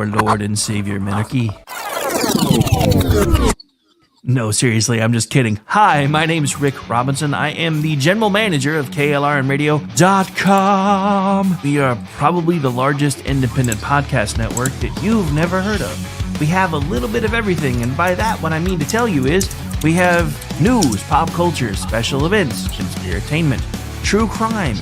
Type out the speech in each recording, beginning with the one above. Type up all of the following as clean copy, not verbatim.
our Lord and Savior Minarchy. No, seriously, I'm just kidding. Hi, my name is Rick Robinson. I am the general manager of KLRNradio.com. We are probably the largest independent podcast network that you've never heard of. We have a little bit of everything, and by that, what I mean to tell you is we have news, pop culture, special events, conspiratainment, true crime,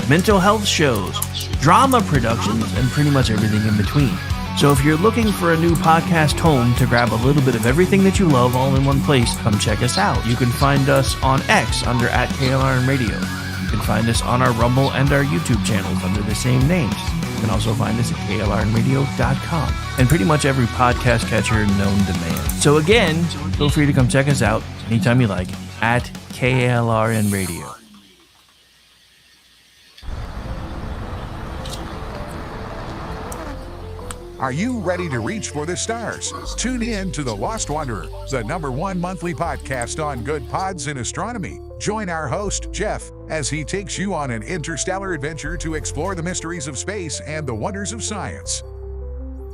mental health shows, drama productions, and pretty much everything in between. So if you're looking for a new podcast home to grab a little bit of everything that you love all in one place, come check us out. You can find us on X under @KLRNradio. You can find us on our Rumble and our YouTube channels under the same names. You can also find us at KLRNradio.com and pretty much every podcast catcher known to man. So again, feel free to come check us out anytime you like at KLRNradio. Are you ready to reach for the stars? Tune in to The Lost Wanderer, the #1 monthly podcast on good pods in astronomy. Join our host, Jeff, as he takes you on an interstellar adventure to explore the mysteries of space and the wonders of science.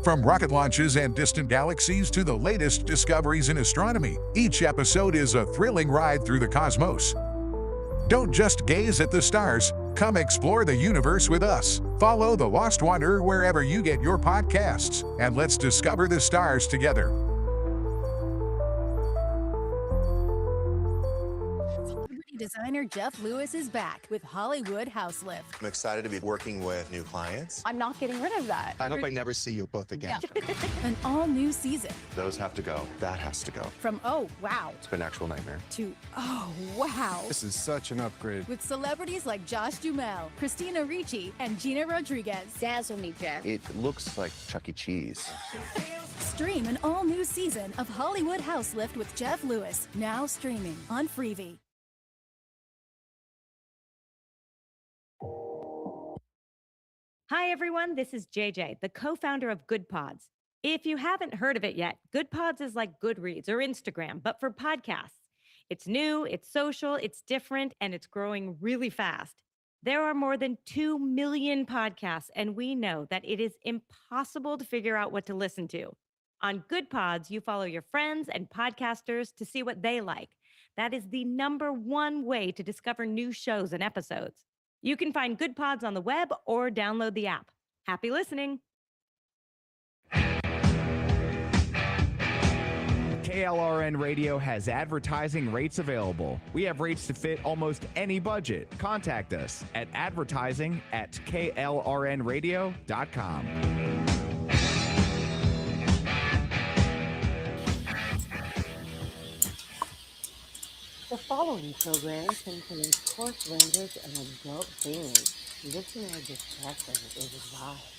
From rocket launches and distant galaxies to the latest discoveries in astronomy, each episode is a thrilling ride through the cosmos. Don't just gaze at the stars, come explore the universe with us. Follow The Lost Wanderer wherever you get your podcasts, and let's discover the stars together. Designer Jeff Lewis is back with Hollywood House Lift. I'm excited to be working with new clients. I'm not getting rid of that. I hope I never see you both again. Yeah. An all-new season. Those have to go. That has to go. From oh, wow, It's been an actual nightmare. to oh, wow. This is such an upgrade. With celebrities like Josh Duhamel, Christina Ricci, and Gina Rodriguez. Dazzle me, Jeff. It looks like Chuck E. Cheese. Stream an all-new season of Hollywood House Lift with Jeff Lewis, now streaming on Freevee. Hi, everyone. This is JJ, the co-founder of Good Pods. If you haven't heard of it yet, Good Pods is like Goodreads or Instagram, but for podcasts. It's new, it's social, it's different, and it's growing really fast. There are more than 2 million podcasts, and we know that it is impossible to figure out what to listen to. On Good Pods, you follow your friends and podcasters to see what they like. That is the #1 way to discover new shows and episodes. You can find Good Pods on the web or download the app. Happy listening. KLRN Radio has advertising rates available. We have rates to fit almost any budget. Contact us at advertising@klrnradio.com. The following program contains coarse language and adult themes. Listener discretion is advised.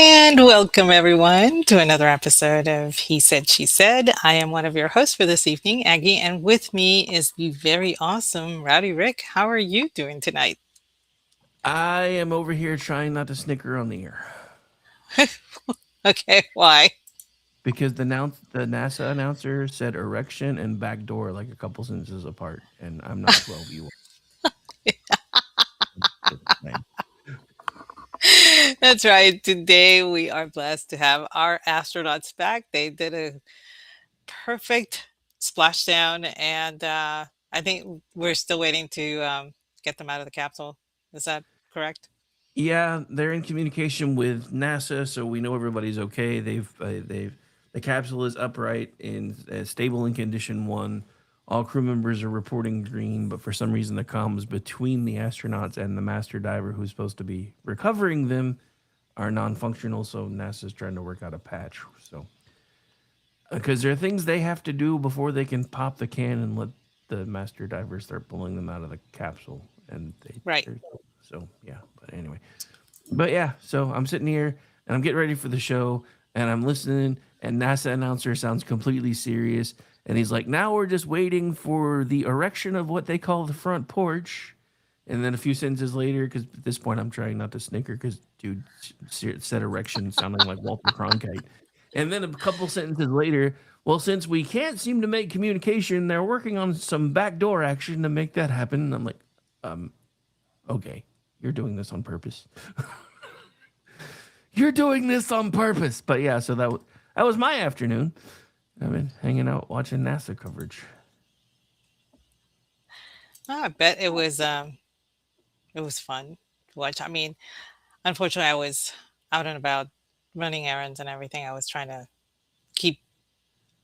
And welcome everyone to another episode of He Said, She Said. I am one of your hosts for this evening, Aggie, and with me is the very awesome Rowdy Rick. How are you doing tonight? I am over here trying not to snicker on the air. Okay, why? Because the NASA announcer said erection and backdoor like a couple sentences apart, and I'm not 12 you are. That's right. Today we are blessed to have our astronauts back. They did a perfect splashdown, and I think we're still waiting to get them out of the capsule. Is that correct? Yeah, they're in communication with NASA, so we know everybody's okay. The capsule is upright in stable in condition 1. All crew members are reporting green, but for some reason the comms between the astronauts and the master diver who's supposed to be recovering them are non-functional, so NASA's trying to work out a patch. So, because there are things they have to do before they can pop the can and let the master divers start pulling them out of the capsule. And Right. So, yeah, but anyway. But yeah, so I'm sitting here and I'm getting ready for the show and I'm listening and NASA announcer sounds completely serious. And he's like, now we're just waiting for the erection of what they call the front porch. And then a few sentences later, because at this point I'm trying not to snicker because dude said erection sounding like Walter Cronkite. And then a couple sentences later, well, since we can't seem to make communication, they're working on some backdoor action to make that happen. And I'm like, okay, you're doing this on purpose. You're doing this on purpose. But yeah, so that was my afternoon. I've been hanging out watching NASA coverage. Oh, I bet it was fun to watch. I mean, unfortunately, I was out and about running errands and everything. I was trying to keep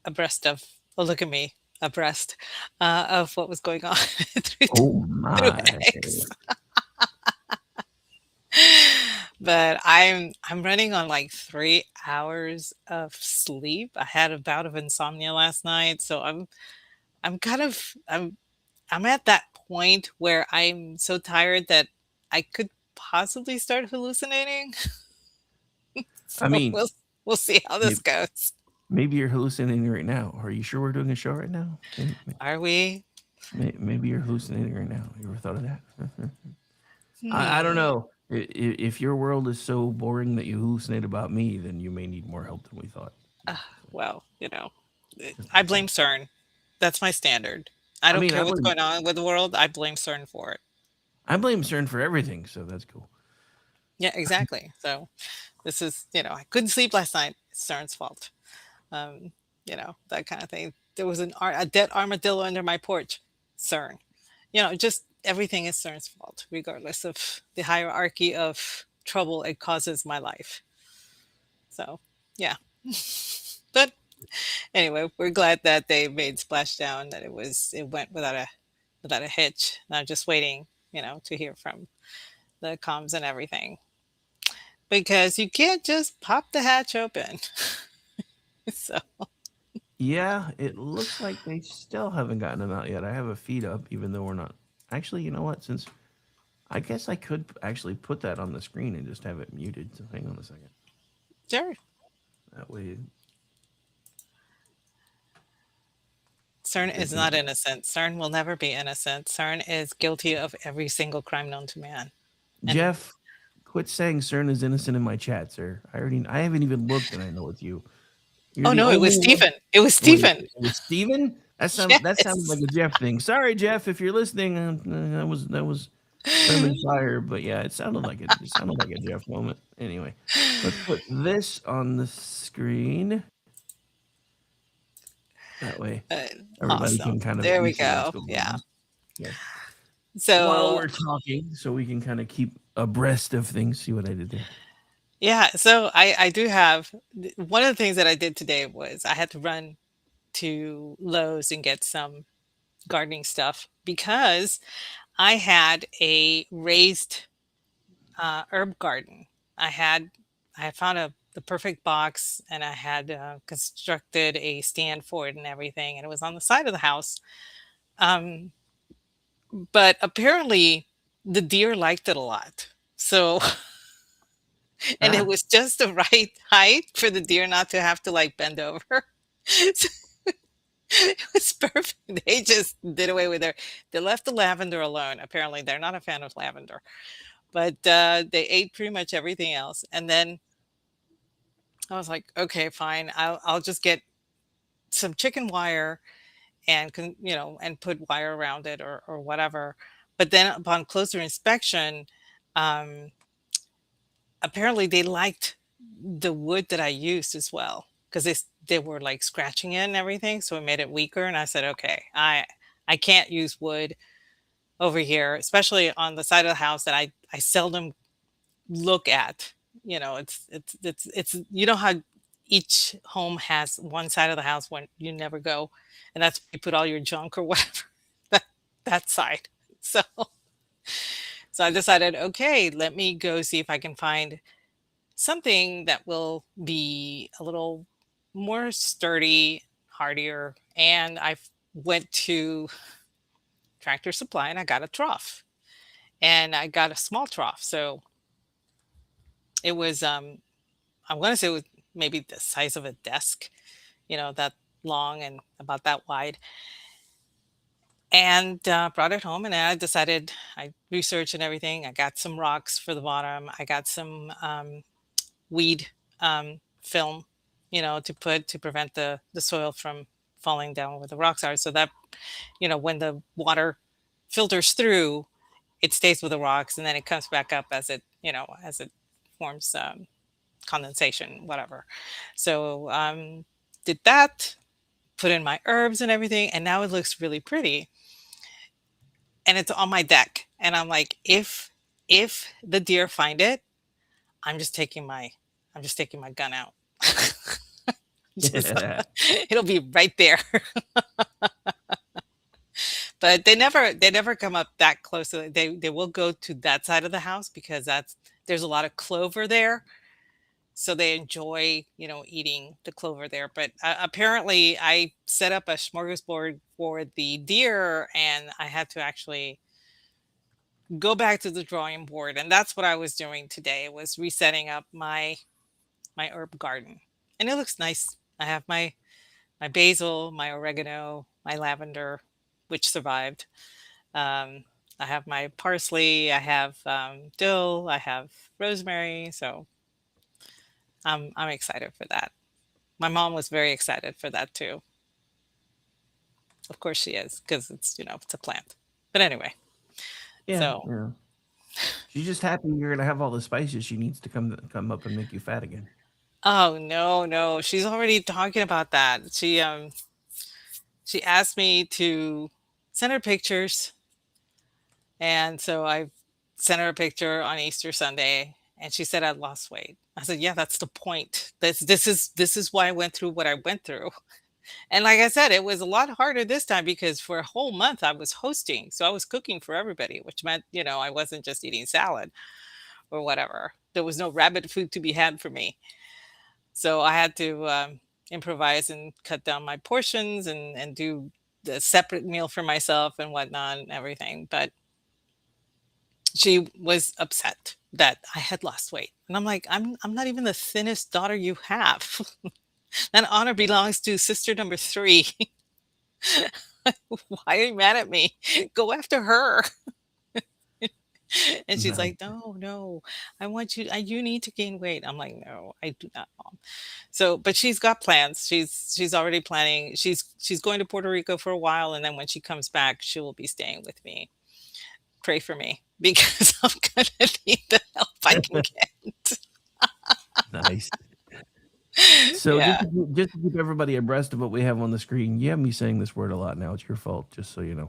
abreast of, oh, look at me, abreast of what was going on through, Oh through my. X. But I'm running on like 3 hours of sleep. I had a bout of insomnia last night, so I'm kind of I'm at that point where I'm so tired that I could possibly start hallucinating. I So mean, we'll see how this goes. maybe you're hallucinating right now. Are you sure we're doing a show right now? Are we? Maybe you're hallucinating right now. You ever thought of that? I don't Hmm. know. If your world is so boring that you hallucinate about me, then you may need more help than we thought. Well, I blame CERN. That's my standard. I I don't mean, care what's going on with the world. I blame CERN for it. I blame CERN for everything, so that's cool. Yeah, exactly. So this is, I couldn't sleep last night. It's CERN's fault. That kind of thing. There was a dead armadillo under my porch. CERN. Just everything is CERN's fault, regardless of the hierarchy of trouble it causes my life. So, yeah. But anyway, we're glad that they made splashdown. That it went without a hitch. And I'm just waiting, to hear from the comms and everything, because you can't just pop the hatch open. So Yeah, it looks like they still haven't gotten them out yet. I have a feed up, even though we're not. Actually, you know what? Since I guess I could actually put that on the screen and just have it muted. So hang on a second. sure, That way, CERN is not innocent. CERN will never be innocent. CERN is guilty of every single crime known to man. And Jeff, quit saying CERN is innocent in my chat, sir. I haven't even looked, and I know it's you. You're oh the no, it was only one. Stephen. It was Wait, Stephen. it was Steven? That sounded Yes. like a Jeff thing. Sorry, Jeff, if you're listening. That was friendly fire, but yeah, it sounded like a Jeff moment. Anyway, let's put this on the screen. That way, everybody Awesome. can kind of There we see what's go. going Yeah. on. Yeah. While So we're talking, so we can kind of keep abreast of things. See what I did there? yeah, so I do have one of the things that I did today was I had to run to Lowe's and get some gardening stuff because I had a raised herb garden. I had I had found the perfect box, and I had constructed a stand for it and everything, and it was on the side of the house. Um, but apparently the deer liked it a lot. So and it Ah, was just the right height for the deer not to have to like bend over. So it was perfect. They just did away with their they left the lavender alone. Apparently they're not a fan of lavender, but they ate pretty much everything else. And then I was like, okay, fine. I'll just get some chicken wire and and put wire around it or whatever. But then upon closer inspection, um, apparently they liked the wood that I used as well because they were like scratching it and everything, so it made it weaker. And I said, okay, I can't use wood over here, especially on the side of the house that I seldom look at. It's you know how each home has one side of the house when you never go, and that's where you put all your junk or whatever. that that side. So I decided, okay, let me go see if I can find something that will be a little more sturdy, hardier. And went to Tractor Supply and I got a trough. And I got a small trough. So it was I'm gonna say it was maybe the size of a desk, that long and about that wide. And brought it home, and I decided, I researched and everything. I got some rocks for the bottom. I got some weed film, to put to prevent the soil from falling down where the rocks are, so that when the water filters through, it stays with the rocks, and then it comes back up as it forms condensation, whatever. So did that, put in my herbs and everything, and now it looks really pretty. And it's on my deck, and I'm like, if the deer find it, I'm just taking my gun out. Just, it'll be right there. But they never come up that close. They will go to that side of the house because there's a lot of clover there, so they enjoy eating the clover there. But apparently, I set up a smorgasbord for the deer, and I had to actually go back to the drawing board, and that's what I was doing today, was resetting up my herb garden, and it looks nice. I have my basil, my oregano, my lavender, which survived. I have my parsley, I have dill, I have rosemary, so I'm excited for that. My mom was very excited for that too. Of course she is, because it's a plant. But anyway, Yeah, so yeah. She's just happy you're gonna have all the spices she needs to come up and make you fat again. oh no, no, she's already talking about that. She asked me to send her pictures, and so I sent her a picture on Easter Sunday, and she said I lost weight. I said, yeah, that's the point. This is why I went through what I went through. And like I said, it was a lot harder this time because for a whole month I was hosting. So I was cooking for everybody, which meant, I wasn't just eating salad or whatever. There was no rabbit food to be had for me. So I had to improvise and cut down my portions and do the separate meal for myself and whatnot and everything. But she was upset that I had lost weight. And I'm like, I'm not even the thinnest daughter you have. That honor belongs to sister number 3. Why are you mad at me? Go after her. And she's Nice. like, no, no, I want you, you need to gain weight. I'm like, no, I do not, mom. So, but she's got plans. She's already planning. She's going to Puerto Rico for a while. And then when she comes back, she will be staying with me. Pray for me because I'm going to need the help I can get. Nice. So Yeah. just to keep everybody abreast of what we have on the screen, you have me saying this word a lot now. It's your fault, just so you know.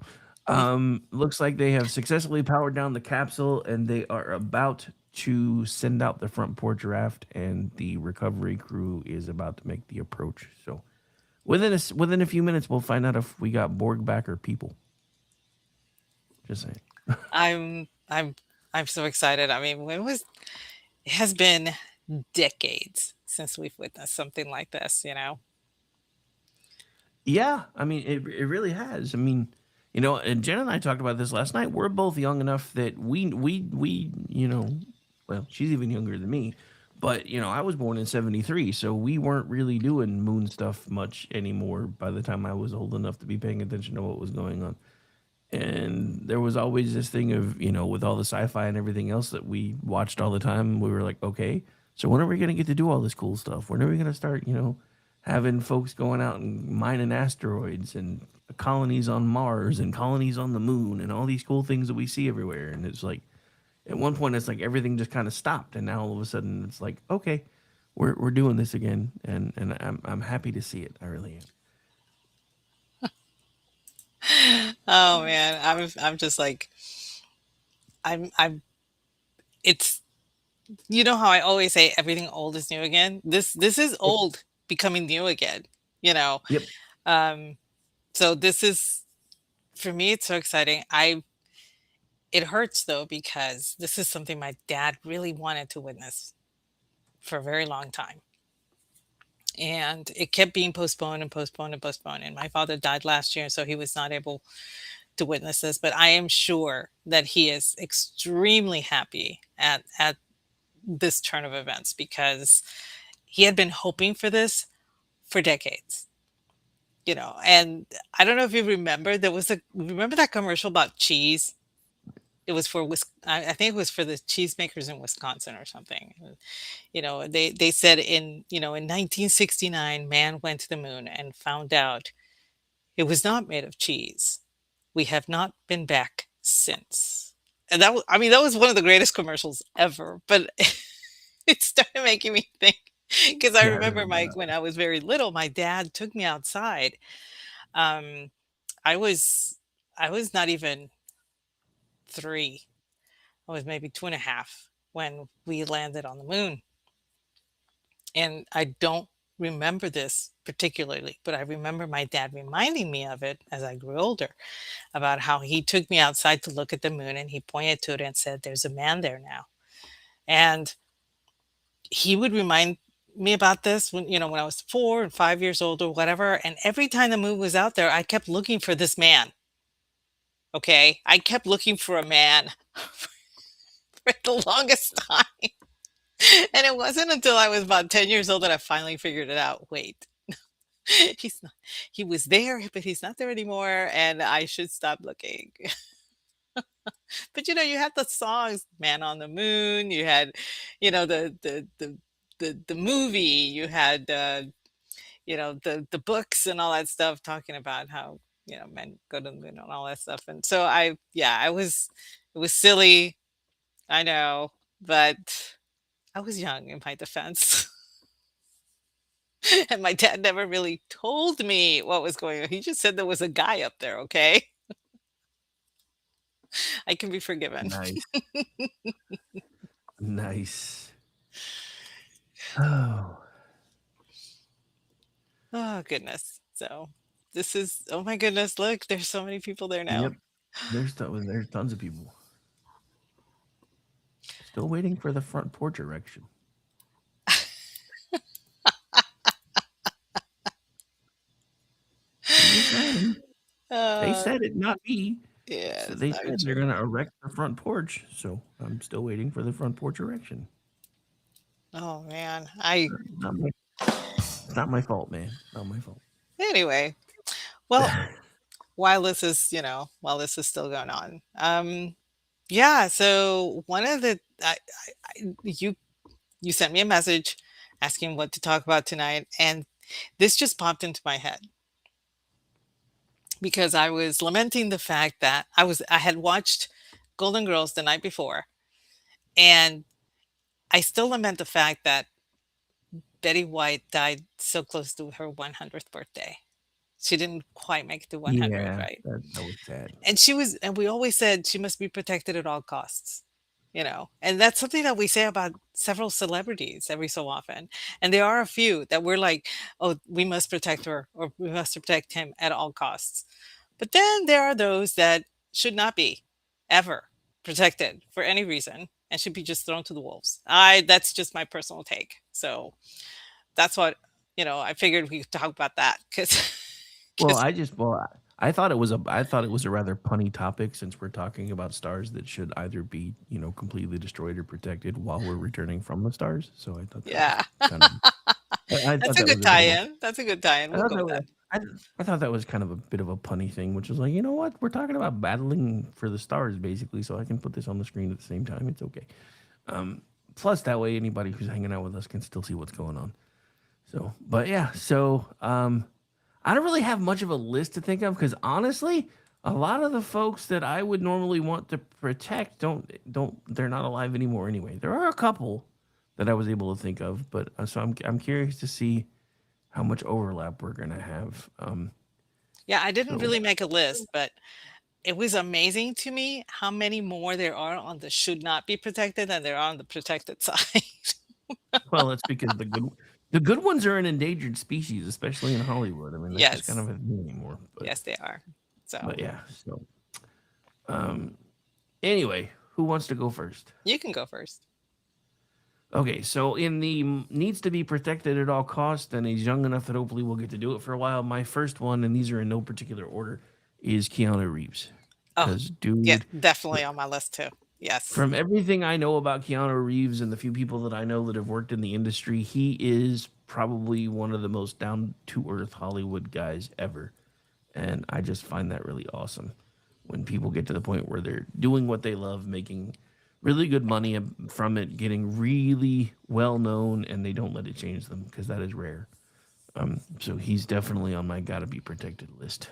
Looks like they have successfully powered down the capsule, and they are about to send out the front porch raft, and the recovery crew is about to make the approach. So within a few minutes, we'll find out if we got Borg back or people. Just saying. I'm so excited. I mean, it has been decades since we've witnessed something like this. Yeah, I mean, it really has. I mean, and Jen and I talked about this last night. We're both young enough that we well, she's even younger than me, but I was born in '73, so we weren't really doing moon stuff much anymore by the time I was old enough to be paying attention to what was going on. And there was always this thing of, with all the sci-fi and everything else that we watched all the time, we were like, okay, so when are we going to get to do all this cool stuff? When are we going to start, having folks going out and mining asteroids and colonies on Mars and colonies on the moon and all these cool things that we see everywhere? And it's like, at one point, it's like everything just kind of stopped. And now all of a sudden it's like, okay, we're doing this again. And I'm happy to see it. I really am. Oh man, I'm just like, I'm it's how I always say everything old is new again. This is old becoming new again, you know. Yep. Um so this is, for me, it's so exciting. It hurts though because this is something my dad really wanted to witness for a very long time. And it kept being postponed and postponed and postponed. And my father died last year, so he was not able to witness this. But I am sure that he is extremely happy at this turn of events because he had been hoping for this for decades, and I don't know if you remember, remember that commercial about cheese? It was for I think it was for the cheesemakers in Wisconsin or something. They said in 1969, man went to the moon and found out it was not made of cheese. We have not been back since. And I mean, that was one of the greatest commercials ever, but it started making me think, because I Yeah, I remember remember that. when I was very little, my dad took me outside. Um, I was I was not even 3. I was maybe 2.5 when we landed on the moon. And I don't remember this particularly, but I remember my dad reminding me of it as I grew older, about how he took me outside to look at the moon and he pointed to it and said, "There's a man there now." And he would remind me about this when I was 4 and 5 years old or whatever. And every time the moon was out there, I kept looking for this man. Okay. I kept looking for a man for the longest time. And it wasn't until I was about 10 years old that I finally figured it out. Wait, he's not, he was there, but he's not there anymore. And I should stop looking. But you had the songs "Man on the Moon," you had, the movie, you had the books and all that stuff talking about how, men go to the moon and all that stuff. And so it was silly, I know, but I was young in my defense. And my dad never really told me what was going on. He just said there was a guy up there, okay? I can be forgiven. Nice. Nice. Oh, Oh, goodness. So oh my goodness, look, there's so many people there now. yep. There's tons of people still waiting for the front porch erection. I'm just saying. They Uh, said it, not me. yeah, So it's they not said they're true. gonna erect the front porch. So I'm still waiting for the front porch erection. Oh man. Not my, it's not my fault, man. Not my fault. Anyway, well, while this is still going on. Yeah, so one of the you sent me a message asking what to talk about tonight, and this just popped into my head because I was lamenting the fact that I had watched Golden Girls the night before, and I still lament the fact that Betty White died so close to her 100th birthday. She didn't quite make it to 100, Yeah, right? that was sad. And we always said she must be protected at all costs, and that's something that we say about several celebrities every so often. And there are a few that we're like, oh, we must protect her or we must protect him at all costs. But then there are those that should not be ever protected for any reason and should be just thrown to the wolves. That's just my personal take. So that's what, I figured we could talk about that because Well, I thought it was a rather punny topic since we're talking about stars that should either be, completely destroyed or protected while we're returning from the stars. So I thought that was yeah, kind of I thought that's a that was good a bit of a tie-in. That's a good tie-in. I We'll thought go that with was that. I, I thought that was kind of a bit of a punny thing, which was like, you know what? We're talking about battling for the stars basically, so I can put this on the screen at the same time. It's okay. Plus that way anybody who's hanging out with us can still see what's going on. So, but yeah, I don't really have much of a list to think of because honestly, a lot of the folks that I would normally want to protect don't they're not alive anymore anyway. There are a couple that I was able to think of, but so I'm curious to see how much overlap we're gonna have. Yeah, I didn't So really make a list, but it was amazing to me how many more there are on the should not be protected than there are on the protected side. well, that's because the good ones are an endangered species, especially in Hollywood. I mean, that's just kind Yes. of a thing anymore. But Yes, they are. So yeah. So anyway, who wants to go first? you can go first. Okay, so in the needs to be protected at all costs, and he's young enough that hopefully we'll get to do it for a while. My first one, and these are in no particular order, is Keanu Reeves. Oh, Because, yeah, dude, definitely on my list too. Yes. From everything I know about Keanu Reeves and the few people that I know that have worked in the industry, he is probably one of the most down to earth Hollywood guys ever. And I just find that really awesome when people get to the point where they're doing what they love, making really good money from it, getting really well known, and they don't let it change them because that is rare. So he's definitely on my gotta be protected list.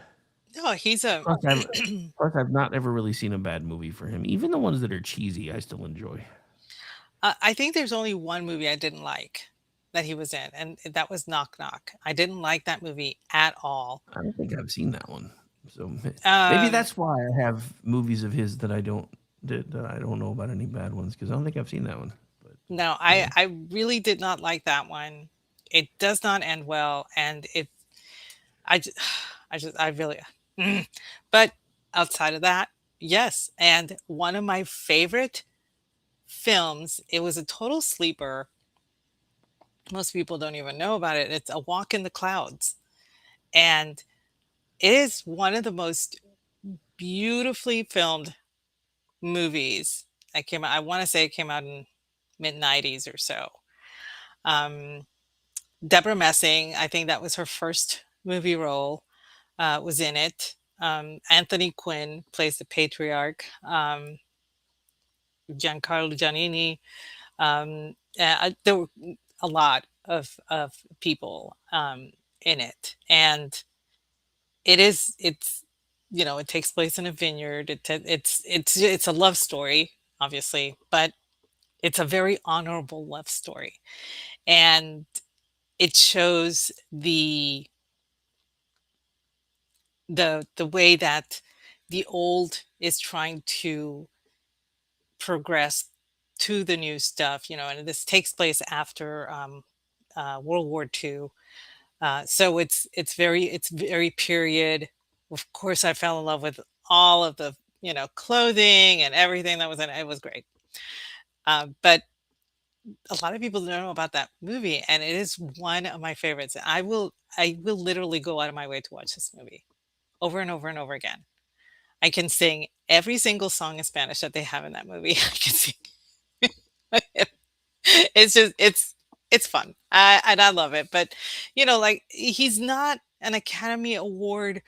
No, he's a Plus I've not ever really seen a bad movie for him. Even the ones that are cheesy, I still enjoy. I think there's only one movie I didn't like that he was in, and that was Knock Knock. I didn't like that movie at all. I don't think I've seen that one. So maybe Um, that's why I have movies of his that I don't know about any bad ones because I don't think I've seen that one. But no, yeah, I really did not like that one. It does not end well, and I just, I really, mm. But outside of that, yes. And one of my favorite films, it was a total sleeper. Most people don't even know about it. It's A Walk in the Clouds. And it is one of the most beautifully filmed movies that came out. I want to say it came out in mid 90s or so. Um, Deborah Messing, I think that was her first movie role, was in it. Anthony Quinn plays the patriarch. Giancarlo Giannini. There were a lot of people in it, and it's it takes place in a vineyard. It's a love story, obviously, but it's a very honorable love story, and it shows the way that the old is trying to progress to the new stuff, and this takes place after World War II. So it's very period. Of course, I fell in love with all of the clothing and everything that was in it. It was great. But a lot of people don't know about that movie, and it is one of my favorites. I will literally go out of my way to watch this movie over and over and over again. I can sing every single song in Spanish that they have in that movie. I can sing. It's fun. And I love it. But like he's not an Academy Award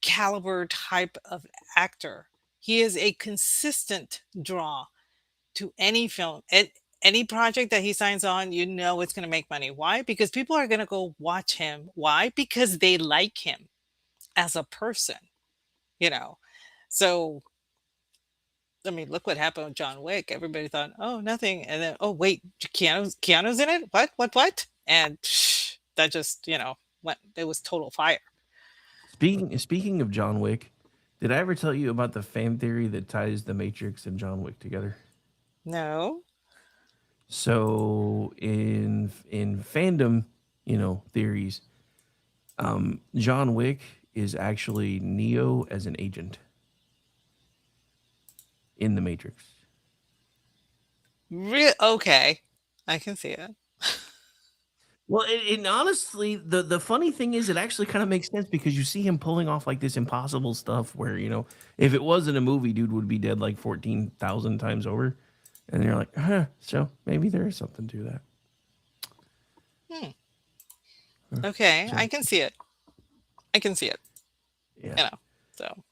caliber type of actor. He is a consistent draw to any film. Any project that he signs on, it's going to make money. Why? Because people are going to go watch him. Why? Because they like him as a person, you know. So I mean, look what happened with John Wick. Everybody thought, "Oh, nothing," and then, "Oh, wait, Keanu's in it? What? What? What?" And that just, went. It was total fire. speaking of John Wick, did I ever tell you about the fan theory that ties The Matrix and John Wick together? No. So in fandom, theories, John Wick is actually Neo as an agent in The Matrix. Okay, I can see it. Well, and honestly, the funny thing is, it actually kind of makes sense because you see him pulling off like this impossible stuff where, if it wasn't a movie, dude would be dead like 14,000 times over. And you're like, so maybe there is something to that. Hmm. Okay, So, I can see it. I can see it. yeah. So,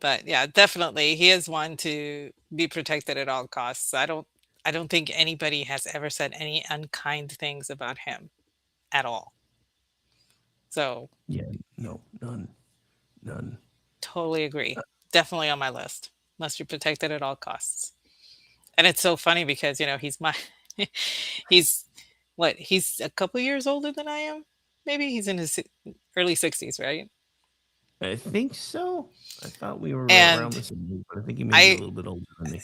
but yeah, definitely, he is one to be protected at all costs. I don't think anybody has ever said any unkind things about him at all. So, Yeah. No, none. totally agree. Definitely on my list. Must be protected at all costs. And it's so funny because, he's what? He's a couple years older than I am. Maybe he's in his early 60s, right? I think so. I thought we were around And the same age, but I think he may be a I little bit older than me.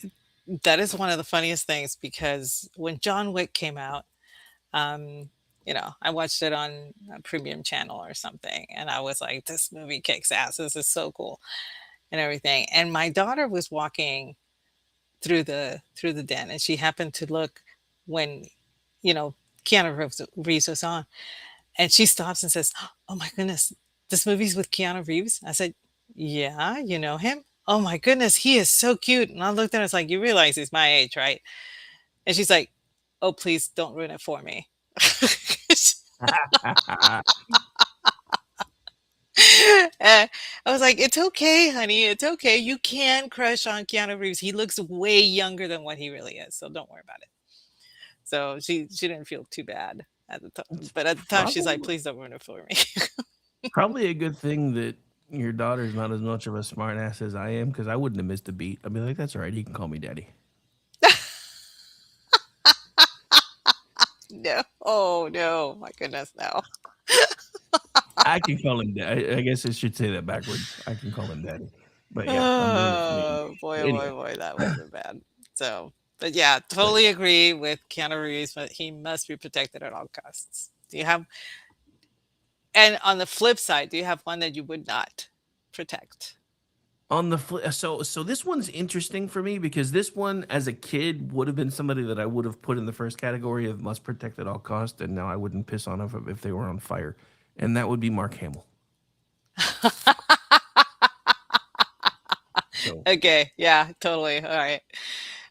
that is one of the funniest things because when John Wick came out, um, I watched it on a premium channel or something, and I was like, "This movie kicks ass. This is so cool," and everything. And my daughter was walking through the den, and she happened to look when you know Keanu Reeves was on, and she stops and says, "Oh my goodness, this movie's with Keanu Reeves." I said, "Yeah, you know him?" "Oh my goodness, he is so cute." And I looked at her, I was like, "You realize he's my age, right?" And she's like, "Oh, please don't ruin it for me." I was like, "It's okay, honey. It's okay. You can crush on Keanu Reeves. He looks way younger than what he really is, so don't worry about it." So she didn't feel too bad at the time, It's but at the time she's like, probably "Please don't ruin it for me." probably a good thing that your daughter's not as much of a smart ass as I am, because I wouldn't have missed a beat. I'd be like, that's all right. You can call me daddy. No. Oh no, my goodness, no. I can call him daddy. I guess I should say that backwards. I can call him daddy. But yeah, I'm doing it for me. Oh Anyway, boy, that would have been bad. So, but yeah, totally agree with Keanu Reeves, but he must be protected at all costs. Do you have, and on the flip side, do you have one that you would not protect? on the so this one's interesting for me because this one as a kid would have been somebody that I would have put in the first category of must protect at all cost, and now I wouldn't piss on them if they were on fire, and that would be Mark Hamill. So Okay, yeah, totally. All right.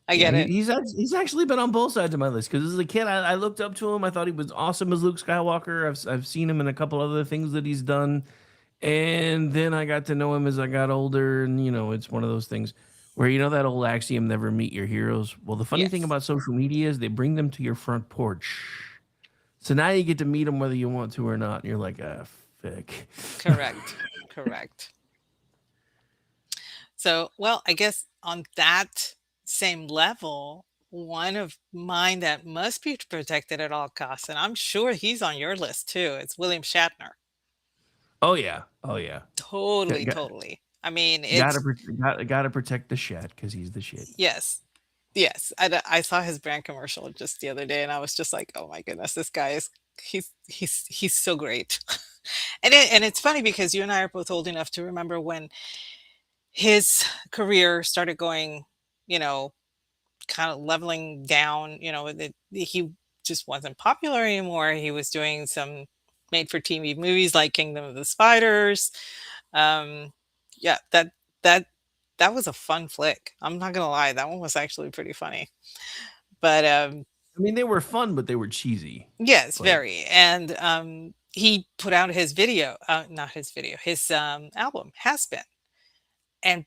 I yeah, get it. he's actually been on both sides of my list because as a kid I looked up to him. I thought he was awesome as Luke Skywalker. I've seen him in a couple other things that he's done. And then I got to know him as I got older, and it's one of those things where that old axiom, never meet your heroes. Well, the funny thing Yes. about social media is they bring them to your front porch. So now you get to meet them whether you want to or not. And you're like, ah, fick. Correct. Correct. So, well, I guess on that same level, one of mine that must be protected at all costs, and I'm sure he's on your list too, it's William Shatner. Oh yeah, oh yeah. Got, Totally, got, totally. I mean, gotta, it's gotta protect the shed because he's the shit. yes, yes. I saw his brand commercial just the other day, and I was just like, oh my goodness, this guy is he's so great. And it's funny because you and I are both old enough to remember when his career started going, you know, kind of leveling down. He just wasn't popular anymore. He was doing some made for TV movies like Kingdom of the Spiders. Um, yeah, that that was a fun flick. I'm not gonna lie, that one was actually pretty funny. But I mean, they were fun, but they were cheesy. yes, Like, very. And he put out his video, not his video, his album Has Been, and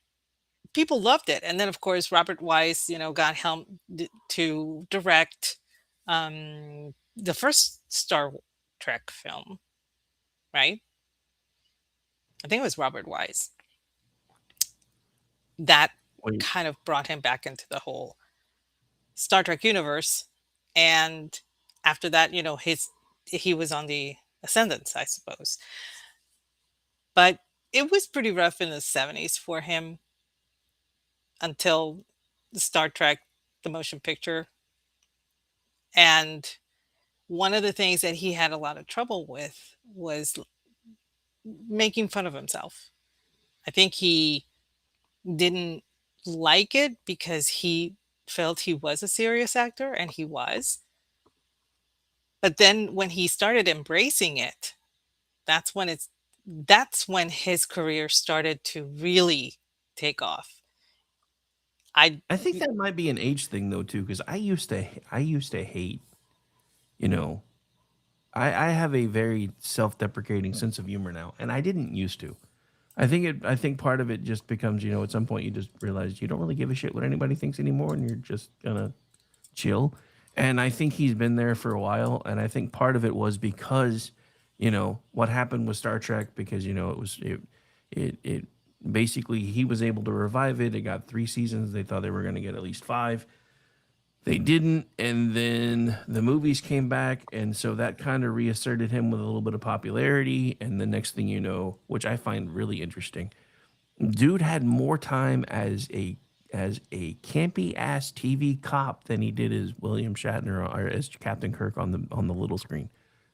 people loved it. And then of course Robert Weiss, got helm to direct the first Star Trek film, right? I think it was Robert Weiss that wait, kind of brought him back into the whole Star Trek universe. And after that, he was on the ascendance, I suppose. But it was pretty rough in the 70s for him until the Star Trek, the motion picture. And one of the things that he had a lot of trouble with was making fun of himself. I think he didn't like it because he felt he was a serious actor, and he was. But then when he started embracing it, that's when his career started to really take off. I I think that might be an age thing though too, because I used to hate, you know, I have a very self-deprecating sense of humor now, and I didn't used to. I think part of it just becomes, at some point you just realize you don't really give a shit what anybody thinks anymore, and you're just gonna chill. And I think he's been there for a while, and I think part of it was because, what happened with Star Trek, because it basically he was able to revive it. It got 3 seasons. They thought they were going to get at least 5. They didn't, and then the movies came back, and so that kind of reasserted him with a little bit of popularity. And the next thing you know, which I find really interesting, dude had more time as a campy ass TV cop than he did as William Shatner or as Captain Kirk on the little screen.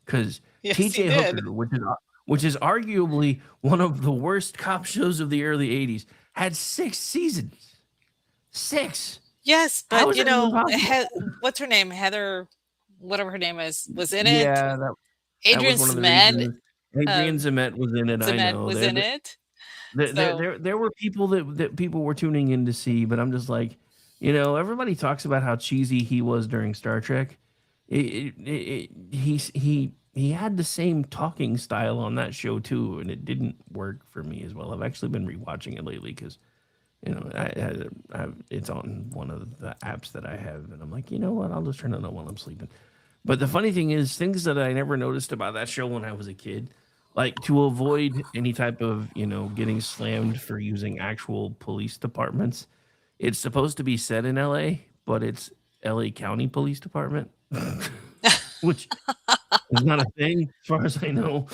Because yes, he T.J. did. Hooker, which is arguably one of the worst cop shows of the early '80s, had 6 seasons. 6. Yes, How but is that even possible? what's her name? Heather, whatever her name is, was in it. Yeah, that Adrian was one of the Smed, reasons. Adrian um, Zemet was in it. I Zemed know. was in it. So There were people that people were tuning in to see, but I'm just like, everybody talks about how cheesy he was during Star Trek. He had the same talking style on that show too, and it didn't work for me as well. I've actually been rewatching it lately because it's on one of the apps that I have, and I'm like, you know what? I'll just turn it on while I'm sleeping. But the funny thing is, things that I never noticed about that show when I was a kid, like to avoid any type of, getting slammed for using actual police departments, it's supposed to be set in LA, but it's LA County Police Department, which is not a thing as far as I know,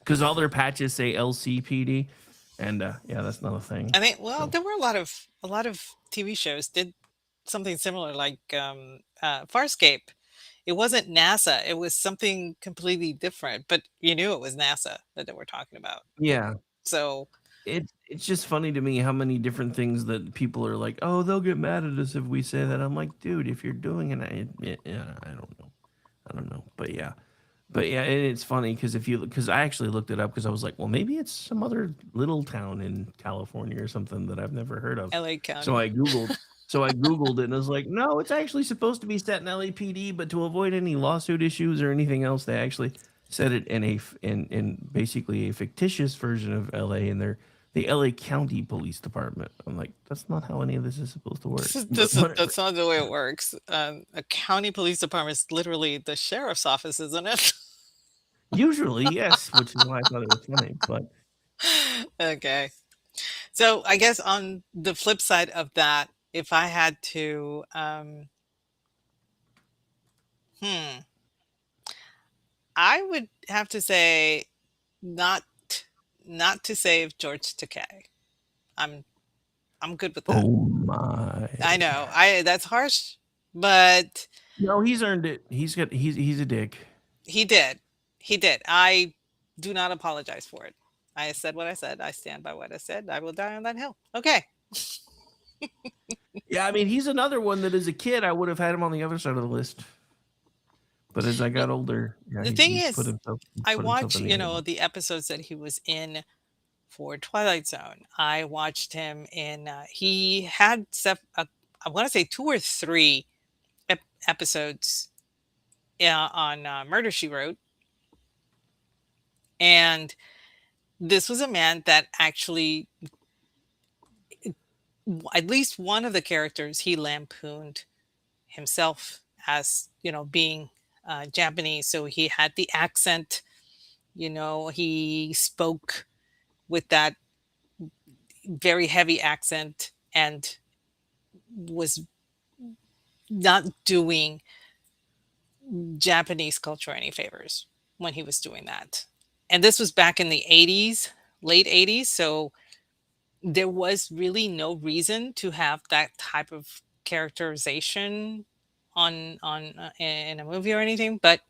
because all their patches say LCPD, and yeah, that's not a thing. I think, well, So there were a lot of TV shows did something similar, like Farscape. It wasn't NASA; it was something completely different, but you knew it was NASA that they were talking about. yeah, So it's just funny to me how many different things that people are like, oh, they'll get mad at us if we say that. I'm like, dude, if you're doing it, yeah, I don't know, but yeah, and it's funny because I actually looked it up because I was like, well, maybe it's some other little town in California or something that I've never heard of. LA So County. I googled, it, and I was like, no, it's actually supposed to be set in LAPD, but to avoid any lawsuit issues or anything else, they actually set it in basically a fictitious version of LA, and they're the LA County Police Department. I'm like, that's not how any of this is supposed to work. But whatever. That's not the way it works. A county police department is literally the sheriff's office, isn't it? Usually, yes, which is why I thought it was funny. But Okay. So I guess on the flip side of that, if I had to, hmm, I would have to say not not to save George Takei. I'm I'm good with that. oh my, I know. I That's harsh, but no, he's earned it. He's a dick. he did. He did. I do not apologize for it. I said what I said. I stand by what I said. I will die on that hill. Okay. Yeah, I mean, he's another one that as a kid I would have had him on the other side of the list. But as I Well, got older, yeah, the thing he's is, I put himself watch, in the other one. the episodes that he was in for Twilight Zone. I watched him in, he had, I want to say two or three episodes on Murder She Wrote. And this was a man that actually, at least one of the characters, he lampooned himself as, being Japanese. So he had the accent, he spoke with that very heavy accent and was not doing Japanese culture any favors when he was doing that. And this was back in the 80s, late 80s. So there was really no reason to have that type of characterization in a movie or anything, but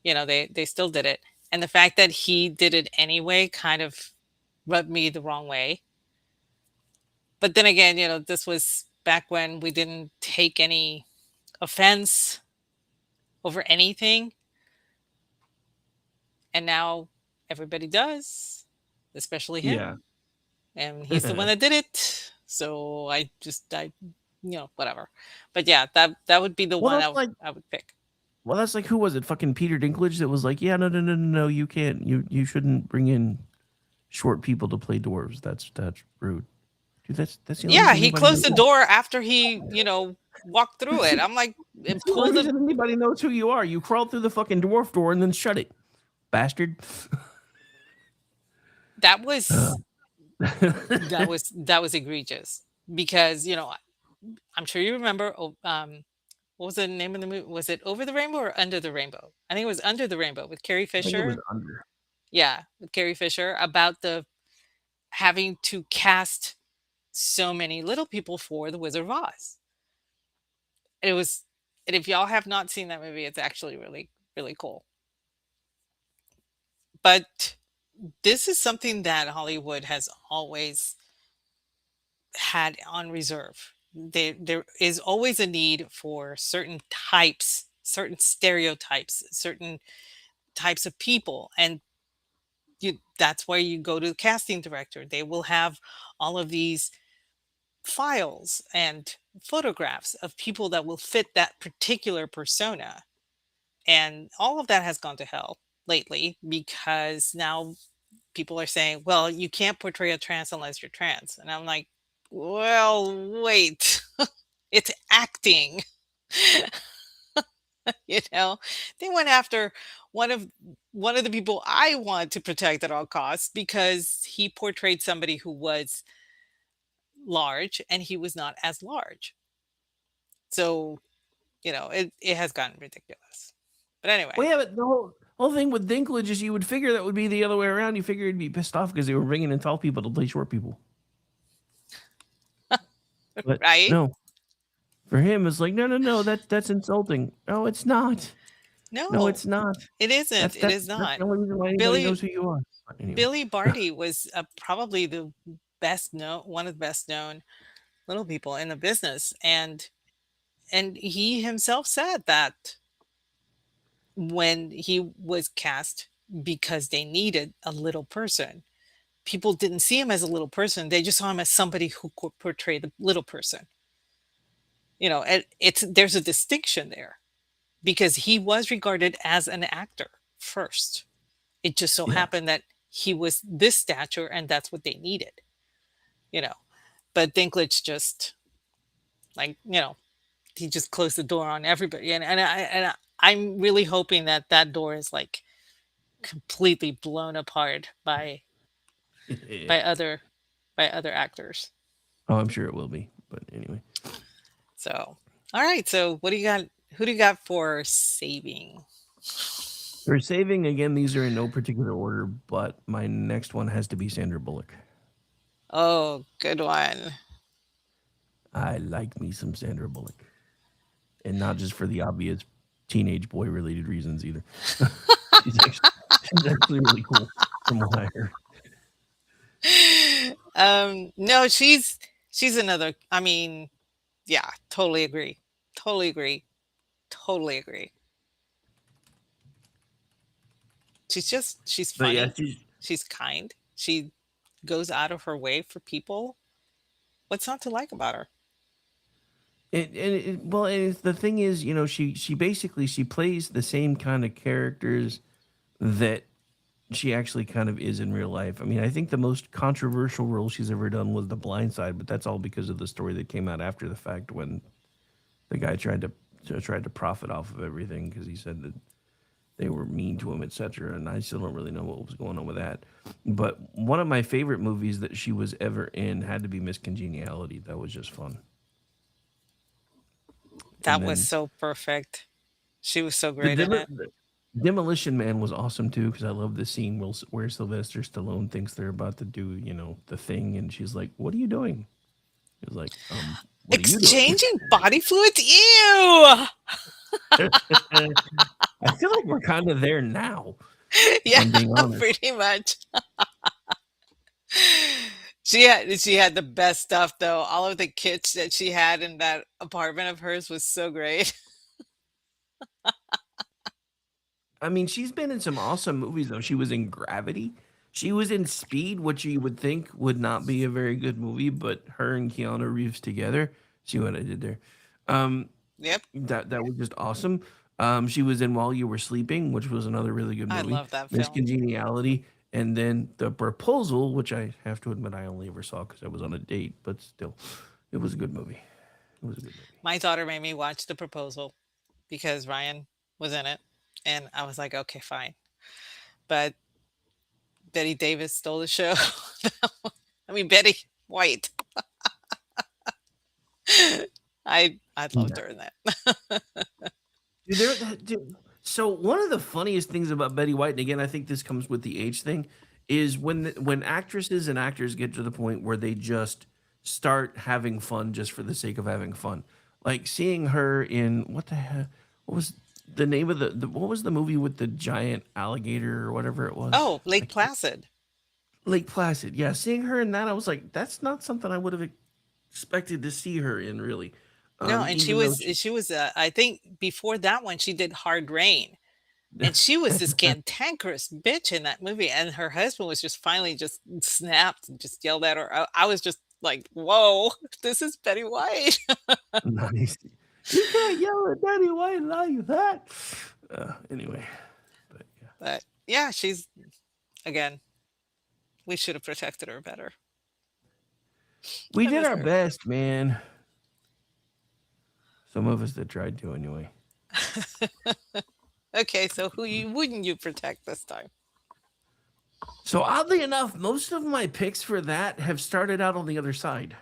they still did it. And the fact that he did it anyway kind of rubbed me the wrong way. But then again, this was back when we didn't take any offense over anything, and now everybody does, especially Yeah. him, and he's the one that did it. So whatever. But yeah, that would be the Well, one that's like I would pick. who was it? Fucking Peter Dinklage that was like, yeah, no, you can't, you shouldn't bring in short people to play dwarves. That's rude, dude. That's the only Yeah, reason he anybody closed knows. the door after he, walked through it. I'm like, and That's the only pulled the reason anybody knows who you are. You crawled through the fucking dwarf door and then shut it, bastard. that was that was egregious because I'm sure you remember. What was the name of the movie? Was it Over the Rainbow or Under the Rainbow? I think it was Under the Rainbow with Carrie I think it was Fisher. under. Yeah, with Carrie Fisher, about the having to cast so many little people for the Wizard of Oz. It was, and if y'all have not seen that movie, it's actually really, really cool. But this is something that Hollywood has always had on reserve. There is always a need for certain types, certain stereotypes, certain types of people. And that's where you go to the casting director. They will have all of these files and photographs of people that will fit that particular persona. And all of that has gone to hell lately because now people are saying, well, you can't portray a trans unless you're trans. And I'm like, well, wait, it's acting. you know, they went after one of one of the people I want to protect at all costs because he portrayed somebody who was large and he was not as large. So, it has gotten ridiculous. But anyway, Well, yeah, but the whole thing with Dinklage is you would figure that would be the other way around. You figure he'd be pissed off because they were bringing in tall people to play short people. But right? no, for him, it's like, no, that's insulting. No, it's not. No, No, it's not. it isn't. It is That's not. the only reason why anybody Billy knows who you are. But anyway. Billy Barty was probably one of the best known little people in the business, and he himself said that when he was cast because they needed a little person, people didn't see him as a little person. They just saw him as somebody who could portray the little person. And there's a distinction there because he was regarded as an actor first. It just so Yeah. happened that he was this stature and that's what they needed. But Dinklage just he just closed the door on everybody. I'm really hoping that door is like completely blown apart by other actors. Oh, I'm sure it will be. But anyway. So, all right. So, what do you got? Who do you got for saving? For saving, again, these are in no particular order, but my next one has to be Sandra Bullock. Oh, good one. I like me some Sandra Bullock. And not just for the obvious teenage boy related reasons either. she's actually really cool from what I heard. No, she's another. I mean, yeah, totally agree. Totally agree. Totally agree. She's But funny. yeah, She's kind. She goes out of her way for people. What's not to like about her? Well, and the thing is, she basically she plays the same kind of characters that she actually kind of is in real life. I mean, I think the most controversial role she's ever done was The Blind Side, but that's all because of the story that came out after the fact when the guy tried to profit off of everything because he said that they were mean to him, etc. And I still don't really know what was going on with that. But one of my favorite movies that she was ever in had to be Miss Congeniality. That was just fun. That And was then so perfect. She was so the great in it. Demolition Man was awesome too because I love the scene where Sylvester Stallone thinks they're about to do, the thing, and she's like, "What are you doing?" He was like, "What are you doing?" Exchanging body fluids? Ew! I feel like we're kind of there now. Yeah, I'm being honest. pretty much. She had the best stuff though. All of the kits that she had in that apartment of hers was so great. I mean, she's been in some awesome movies though. She was in Gravity. She was in Speed, which you would think would not be a very good movie, but her and Keanu Reeves together. See what I did there? Yep, That was just awesome. She was in While You Were Sleeping, which was another really good I movie. love that Miss film. Congeniality, and then The Proposal, which I have to admit I only ever saw because I was on a date, but still, it was a good movie. It was a good movie. My daughter made me watch The Proposal because Ryan was in it, and I was like, okay, fine. But Betty Davis stole the show. I mean, Betty White. I loved her in that. So one of the funniest things about Betty White, and again, I think this comes with the age thing, is when actresses and actors get to the point where they just start having fun just for the sake of having fun. Like seeing her in what was the name of what was the movie with the giant alligator or whatever it was? Oh, Lake Placid. Lake Placid. Yeah, seeing her in that, I was like, that's not something I would have expected to see her in, really. No, and she Even though was I think before that one she did Hard Rain, And she was this cantankerous bitch in that movie, and her husband was just finally just snapped and just yelled at her. I was just like, "Whoa, this is Betty White." Nice. You can't yell at Betty White like that. Anyway, but yeah. But yeah, she's again, we should have protected her better. We I did miss our her. best, man. Some of us that tried to anyway. Okay, so wouldn't you protect this time? So oddly enough, most of my picks for that have started out on the other side.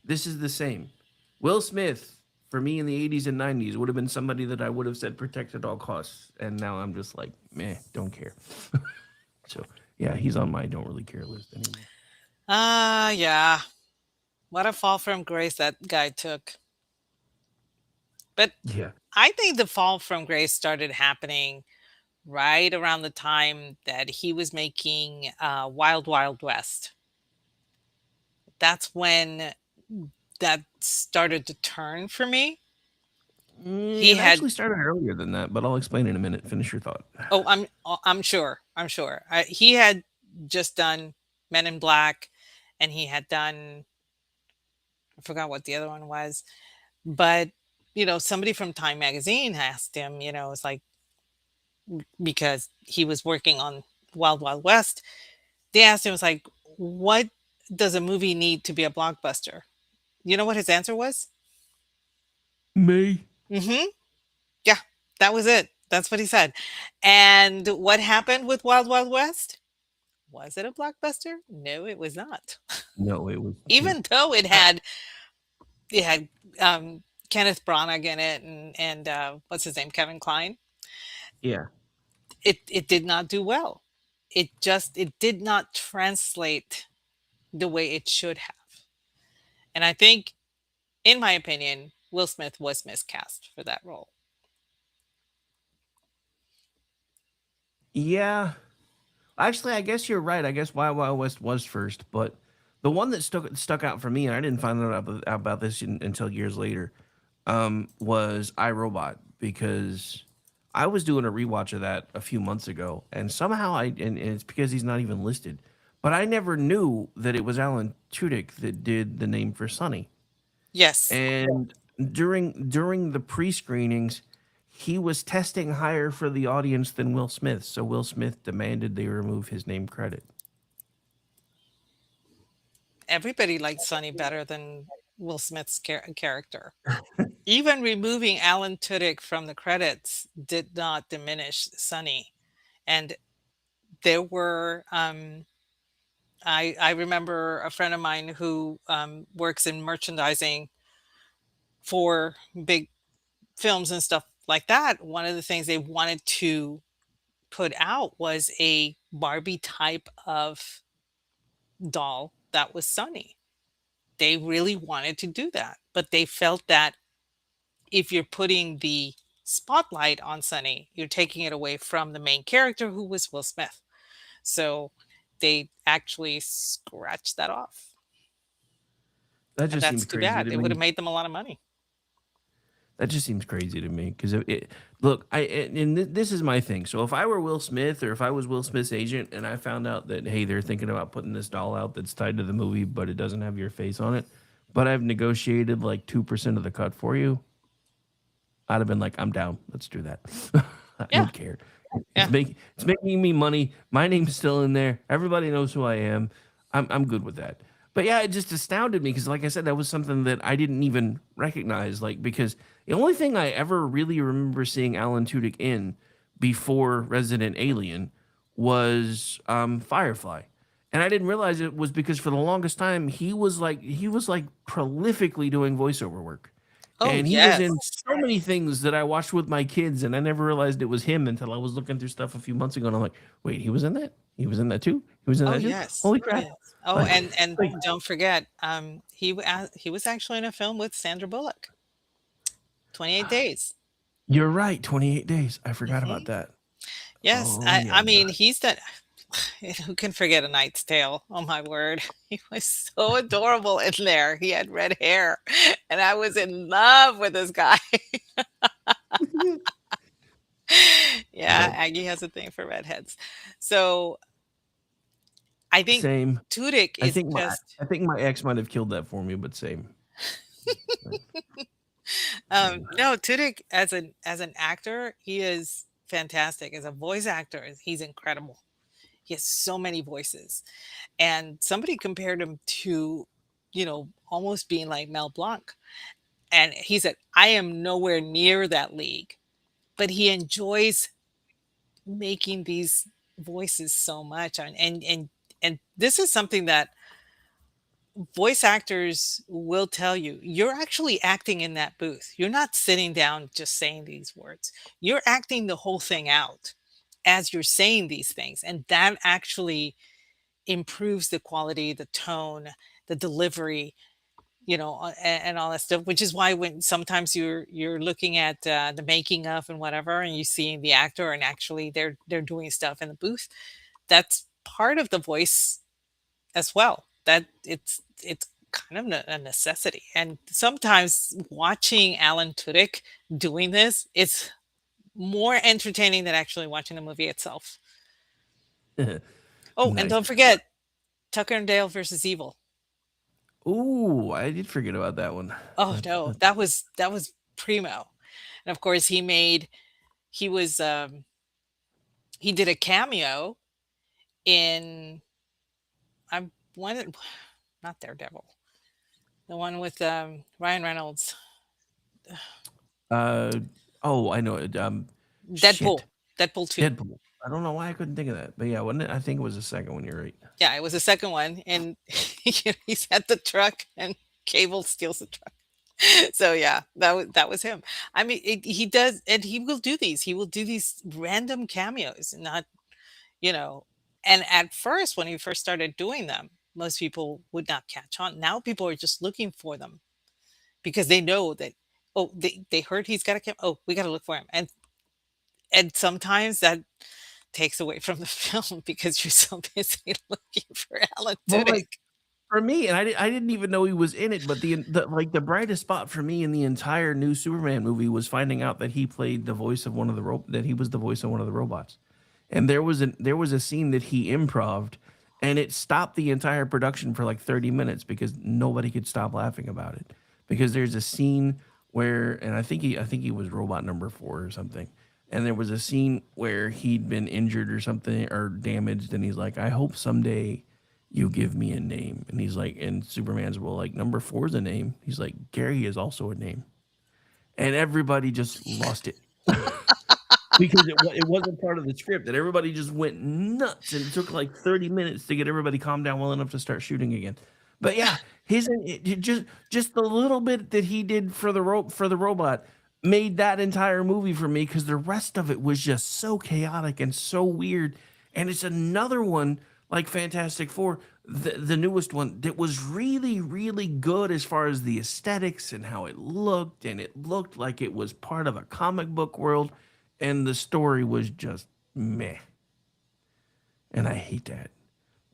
This is the same. Will Smith, for me in the 80s and 90s, would have been somebody that I would have said protect at all costs. And now I'm just like, meh, don't care. So yeah, he's on my don't really care list anymore. Yeah. What a fall from grace that guy took. But Yeah. I think the fall from grace started happening right around the time that he was making Wild Wild West. That's when that started to turn for me. He It had actually started earlier than that, but I'll explain in a minute. Finish your thought. I'm sure. He had just done Men in Black, and he had done, I forgot what the other one was, but somebody from Time Magazine asked him, it's like, because he was working on Wild Wild West, they asked him, it's like, what does a movie need to be a blockbuster? You know what his answer was? Me. Mm-hmm. Yeah, that was it. That's what he said. And what happened with Wild Wild West? Was it a blockbuster? No, it was not. No, it was. Even though it had Kenneth Branagh in it, and what's his name, Kevin Kline. Yeah. It did not do well. It did not translate the way it should have. And I think, in my opinion, Will Smith was miscast for that role. Yeah. Actually, I guess you're right. I guess Wild Wild West was first, but the one that stuck out for me, and I didn't find out about this until years later, was iRobot, because I was doing a rewatch of that a few months ago, and somehow and it's because he's not even listed, but I never knew that it was Alan Tudyk that did the name for Sonny. Yes. And during the pre-screenings, he was testing higher for the audience than Will Smith, so Will Smith demanded they remove his name credit. Everybody liked Sonny better than Will Smith's character. Even removing Alan Tudyk from the credits did not diminish Sonny. And there were, I remember a friend of mine who works in merchandising for big films and stuff like that. One of the things they wanted to put out was a Barbie type of doll that was Sonny. They really wanted to do that, but they felt that if you're putting the spotlight on Sonny, you're taking it away from the main character, who was Will Smith. So they actually scratched that off. That And just that's seems too crazy bad. to It would me. have made them a lot of money. That just seems crazy to me because look, this is my thing. So if I were Will Smith, or if I was Will Smith's agent, and I found out that, hey, they're thinking about putting this doll out that's tied to the movie, but it doesn't have your face on it, but I've negotiated like 2% of the cut for you, I'd have been like, I'm down. Let's do that. I Yeah. don't care. Yeah. It's making me money. My name's still in there. Everybody knows who I am. I'm good with that. But yeah, it just astounded me because, like I said, that was something that I didn't even recognize. Like, because the only thing I ever really remember seeing Alan Tudyk in before Resident Alien was Firefly, and I didn't realize it was because for the longest time he was like prolifically doing voiceover work. Oh, And he yes. was in so many things that I watched with my kids, and I never realized it was him until I was looking through stuff a few months ago, and I'm like, wait, he was in that? He was in that too? He was in Oh, that too? yes. Holy crap. Yes. Oh, Like- and like- don't forget, he was actually in a film with Sandra Bullock. 28 Days. You're right, 28 days. I forgot Mhm. about that. Yes, Oh, I yeah. mean, he's done. Who can forget A Knight's Tale? Oh my word, he was so adorable in there. He had red hair, and I was in love with this guy. Yeah, But Aggie has a thing for redheads. So I think same. Tudyk I is think my just I think my ex might have killed that for me, but same. Same. no, Tudyk as an actor, he is fantastic. As a voice actor, he's incredible. He has so many voices. And somebody compared him to, almost being like Mel Blanc. And he said, I am nowhere near that league, but he enjoys making these voices so much. And this is something that voice actors will tell you. You're actually acting in that booth. You're not sitting down just saying these words. You're acting the whole thing out as you're saying these things. And that actually improves the quality, the tone, the delivery, and all that stuff. Which is why when sometimes you're looking at the making of and whatever, and you see the actor, and actually they're doing stuff in the booth. That's part of the voice as well. That it's kind of a necessity. And sometimes watching Alan Tudyk doing this, it's more entertaining than actually watching the movie itself. Oh, and Nice. don't forget Tucker and Dale versus Evil. Ooh, I did forget about that one. Oh no, that was primo. And of course he was he did a cameo in I'm one not Daredevil. The one with Ryan Reynolds. Uh oh, I know it. Deadpool. Shit. Deadpool 2. Deadpool. I don't know why I couldn't think of that, but yeah, wasn't it? I think it was the second one. You're right. Yeah, it was the second one, and he's at the truck, and Cable steals the truck. So yeah, that was him. I mean, he does, and he will do these. He will do these random cameos, not you know. And at first, when he first started doing them, most people would not catch on. Now people are just looking for them because they know that. Oh, they heard he's got a cam. Oh, we got to look for him, and sometimes that takes away from the film because you're so busy looking for Alan Well, Tudyk. like for me, and I didn't even know he was in it, but the brightest spot for me in the entire new Superman movie was finding out that he played the voice of one of the that he was the voice of one of the robots. And there was a scene that he improved, and it stopped the entire production for like 30 minutes because nobody could stop laughing about it. Because there's a scene where, and I think he was robot number 4 or something. And there was a scene where he'd been injured or something or damaged, and he's like, I hope someday you give me a name. And he's like, and Superman's, well, like, number 4 is a name. He's like, Gary is also a name. And everybody just lost it. Because it wasn't part of the script, and everybody just went nuts, and it took like 30 minutes to get everybody calmed down well enough to start shooting again. But yeah, just the little bit that he did for the robot made that entire movie for me because the rest of it was just so chaotic and so weird. And it's another one like Fantastic Four, the newest one, that was really, really good as far as the aesthetics and how it looked, and it looked like it was part of a comic book world, and the story was just meh. And I hate that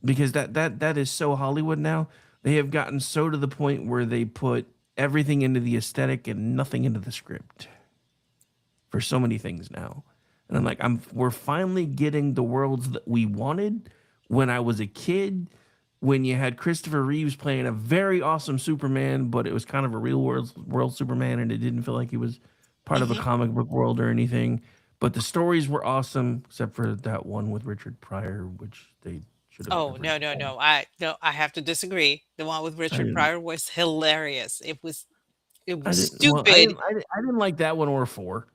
because that is so Hollywood now. They have gotten so to the point where they put everything into the aesthetic and nothing into the script for so many things now. And I'm like, we're finally getting the worlds that we wanted when I was a kid, when you had Christopher Reeves playing a very awesome Superman, but it was kind of a real world Superman, and it didn't feel like he was part of a comic book world or anything. But the stories were awesome, except for that one with Richard Pryor, which they should have Oh, never no, no, done. no, I have to disagree. The one with I Richard didn't. Pryor was hilarious. It was I didn't. Well, I stupid. didn't. I didn't like that one or 4.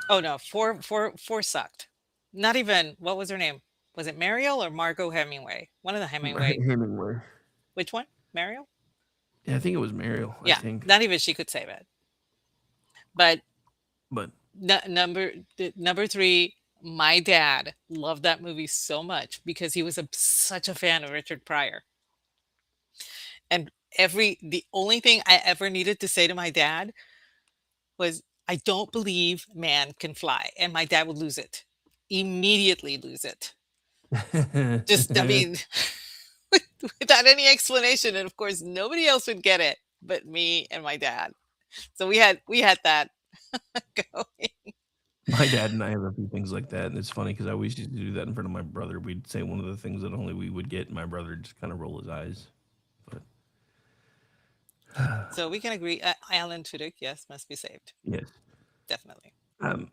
Oh no, four sucked. Not even what was her name? Was it Mariel or Margot Hemingway? One of the Hemingway. Hemingway. Which one? Mariel? Yeah, I think it was Mariel. I Yeah, think, not even she could save it. But but number 3, my dad loved that movie so much because he was such a fan of Richard Pryor. And the only thing I ever needed to say to my dad was, I don't believe man can fly. And my dad would lose it. Immediately lose it. Just, I mean, without any explanation. And of course, nobody else would get it but me and my dad. So we had that going. My dad and I have a few things like that, and it's funny because I always used to do that in front of my brother. We'd say one of the things that only we would get, and my brother just kind of roll his eyes. But So we can agree, Alan Tudyk, yes, must be saved. yes, Definitely. um,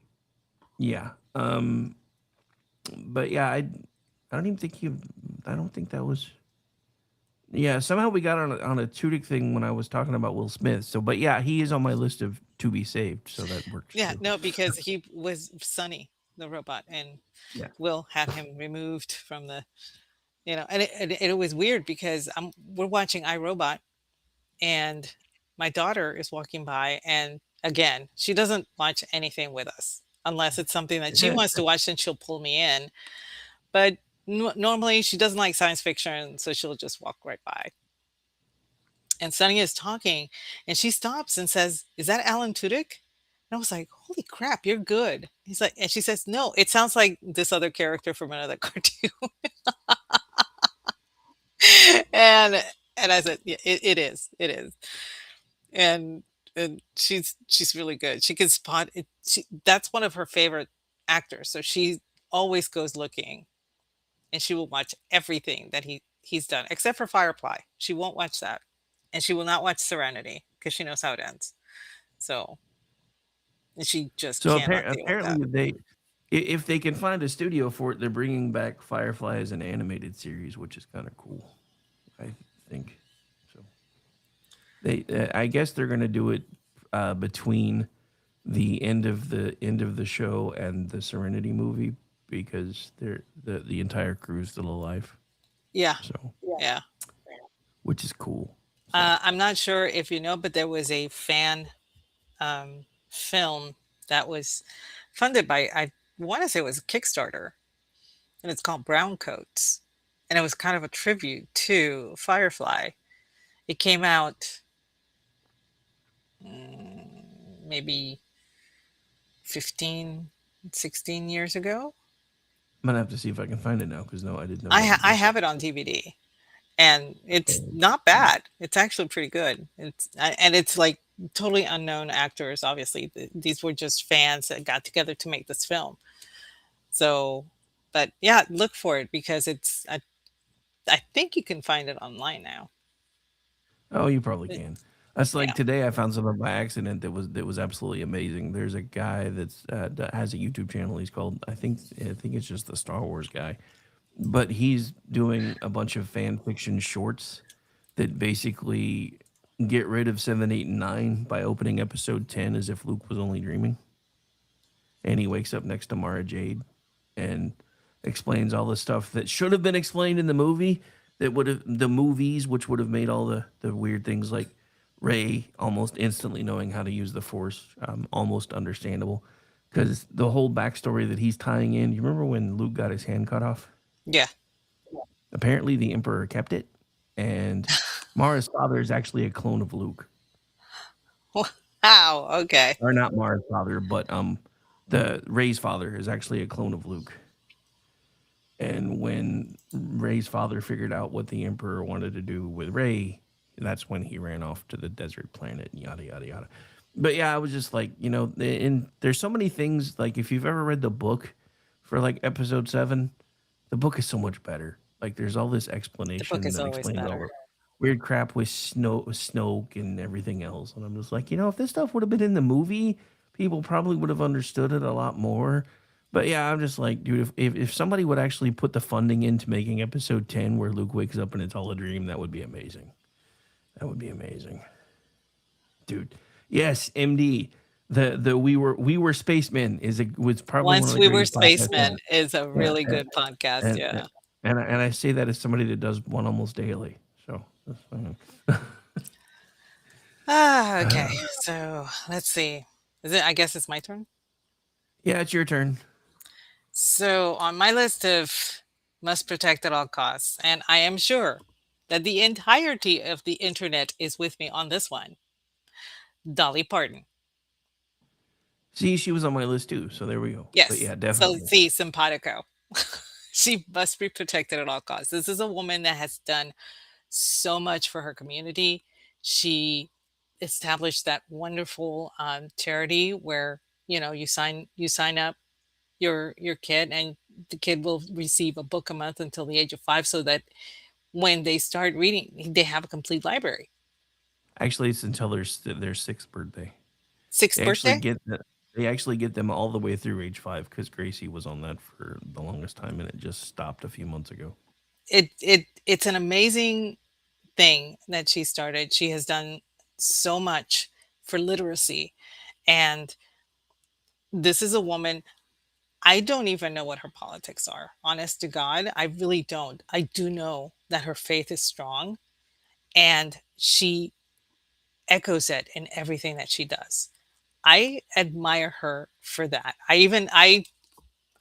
yeah, but yeah, I don't even think he. I don't think that was. Yeah, somehow we got on a Tudyk thing when I was talking about Will Smith. So, but yeah, he is on my list of to be saved, so that works Yeah, too. no, because he was Sonny, the robot, and Yeah. Will had him removed from the, and it was weird because we're watching iRobot, and my daughter is walking by, and again, she doesn't watch anything with us unless it's something that she wants to watch, and she'll pull me in. But normally she doesn't like science fiction, so she'll just walk right by. And Sunny is talking, and she stops and says, "Is that Alan Tudyk?" And I was like, "Holy crap, you're good." He's like, and she says, "No, it sounds like this other character from another cartoon." and and I said, "Yeah, it is, it is." And she's really good. She can spot it. That's one of her favorite actors, so she always goes looking, and she will watch everything that he's done except for Firefly. She won't watch that, and she will not watch Serenity because she knows how it ends. So, and she just So cannot deal with that. apparently if they can find a studio for it, they're bringing back Firefly as an animated series, which is kind of cool. I think so. I guess they're going to do it between the end of the show and the Serenity movie because the entire crew's still alive. Yeah, So, yeah. which is cool. So, I'm not sure if you know, but there was a fan film that was funded by, I want to say it was Kickstarter, and it's called Brown Coats, and it was kind of a tribute to Firefly. It came out maybe 15, 16 years ago. I'm gonna have to see if I can find it now because no, I didn't know. I have it on DVD, and it's not bad. It's actually pretty good. And it's like totally unknown actors. Obviously, these were just fans that got together to make this film. So, but yeah, look for it because I think you can find it online now. Oh, you probably It- can. That's like yeah. today. I found something by accident that was absolutely amazing. There's a guy that has a YouTube channel. He's called I think it's just the Star Wars guy, but he's doing a bunch of fan fiction shorts that basically get rid of 7, 8, and 9 by opening episode 10 as if Luke was only dreaming, and he wakes up next to Mara Jade and explains all the stuff that should have been explained in the movie that would have the movies which would have made all the weird things like Ray almost instantly knowing how to use the Force almost understandable because the whole backstory that he's tying in. You remember when Luke got his hand cut off? Yeah. Apparently, the Emperor kept it, and Mara's father is actually a clone of Luke, Wow. Okay. or not Mara's father, but the Ray's father is actually a clone of Luke. And when Ray's father figured out what the Emperor wanted to do with Ray, that's when he ran off to the desert planet, yada yada yada. But yeah, I was just like, and there's so many things. Like if you've ever read the book for like episode 7, the book is so much better. Like there's all this The explanation book is that always explains all better. the weird crap with Snoke and everything else. And I'm just like, if this stuff would have been in the movie, people probably would have understood it a lot more. But yeah, I'm just like, dude, if somebody would actually put the funding into making episode 10 where Luke wakes up and it's all a dream, that would be amazing. That would be amazing. Dude. Yes, MD. The we were spacemen was probably one Once of the We Were greatest podcasts Spacemen ever. is a Yeah, really good podcast. and Yeah. and I say that as somebody that does one almost daily. So that's fine. Okay. So let's see. I guess it's my turn. Yeah, it's your turn. So on my list of must protect at all costs, and I am sure that the entirety of the internet is with me on this one, Dolly Parton. See, she was on my list too. So there we go. But Yes. yeah, So definitely. see, simpatico. She must be protected at all costs. This is a woman that has done so much for her community. She established that wonderful charity where you sign up your kid, and the kid will receive a book a month until the age of 5, so that when they start reading, they have a complete library. Actually, it's until their sixth birthday. Sixth They actually birthday? get they actually get them all the way through age 5 because Gracie was on that for the longest time, and it just stopped a few months ago. It's an amazing thing that she started. She has done so much for literacy, and this is a woman. I don't even know what her politics are. Honest to God, I really don't. I do know that her faith is strong, and she echoes it in everything that she does. I admire her for that. I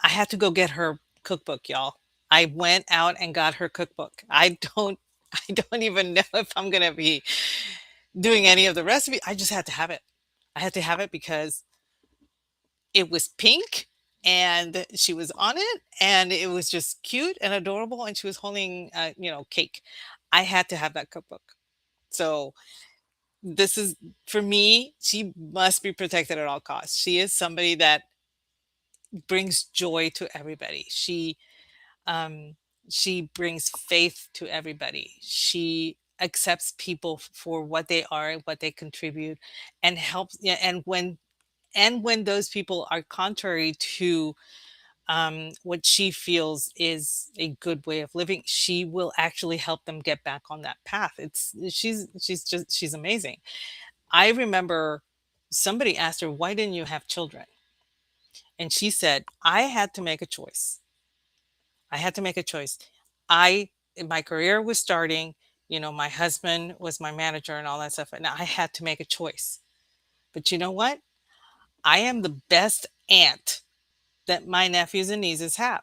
had to go get her cookbook, y'all. I went out and got her cookbook. I don't even know if I'm going to be doing any of the recipe. I just had to have it. I had to have it because it was pink and she was on it, and it was just cute and adorable, and she was holding cake. I had to have that cookbook. So this is, for me, she must be protected at all costs. She is somebody that brings joy to everybody. Um she brings faith to everybody. She accepts people for what they are, what they contribute, and helps. Yeah, and when those people are contrary to what she feels is a good way of living, she will actually help them get back on that path. She's amazing. I remember somebody asked her, "Why didn't you have children?" And she said, "I had to make a choice. I had to make a choice. I My career was starting, my husband was my manager and all that stuff, and I had to make a choice. But you know what? I am the best aunt that my nephews and nieces have.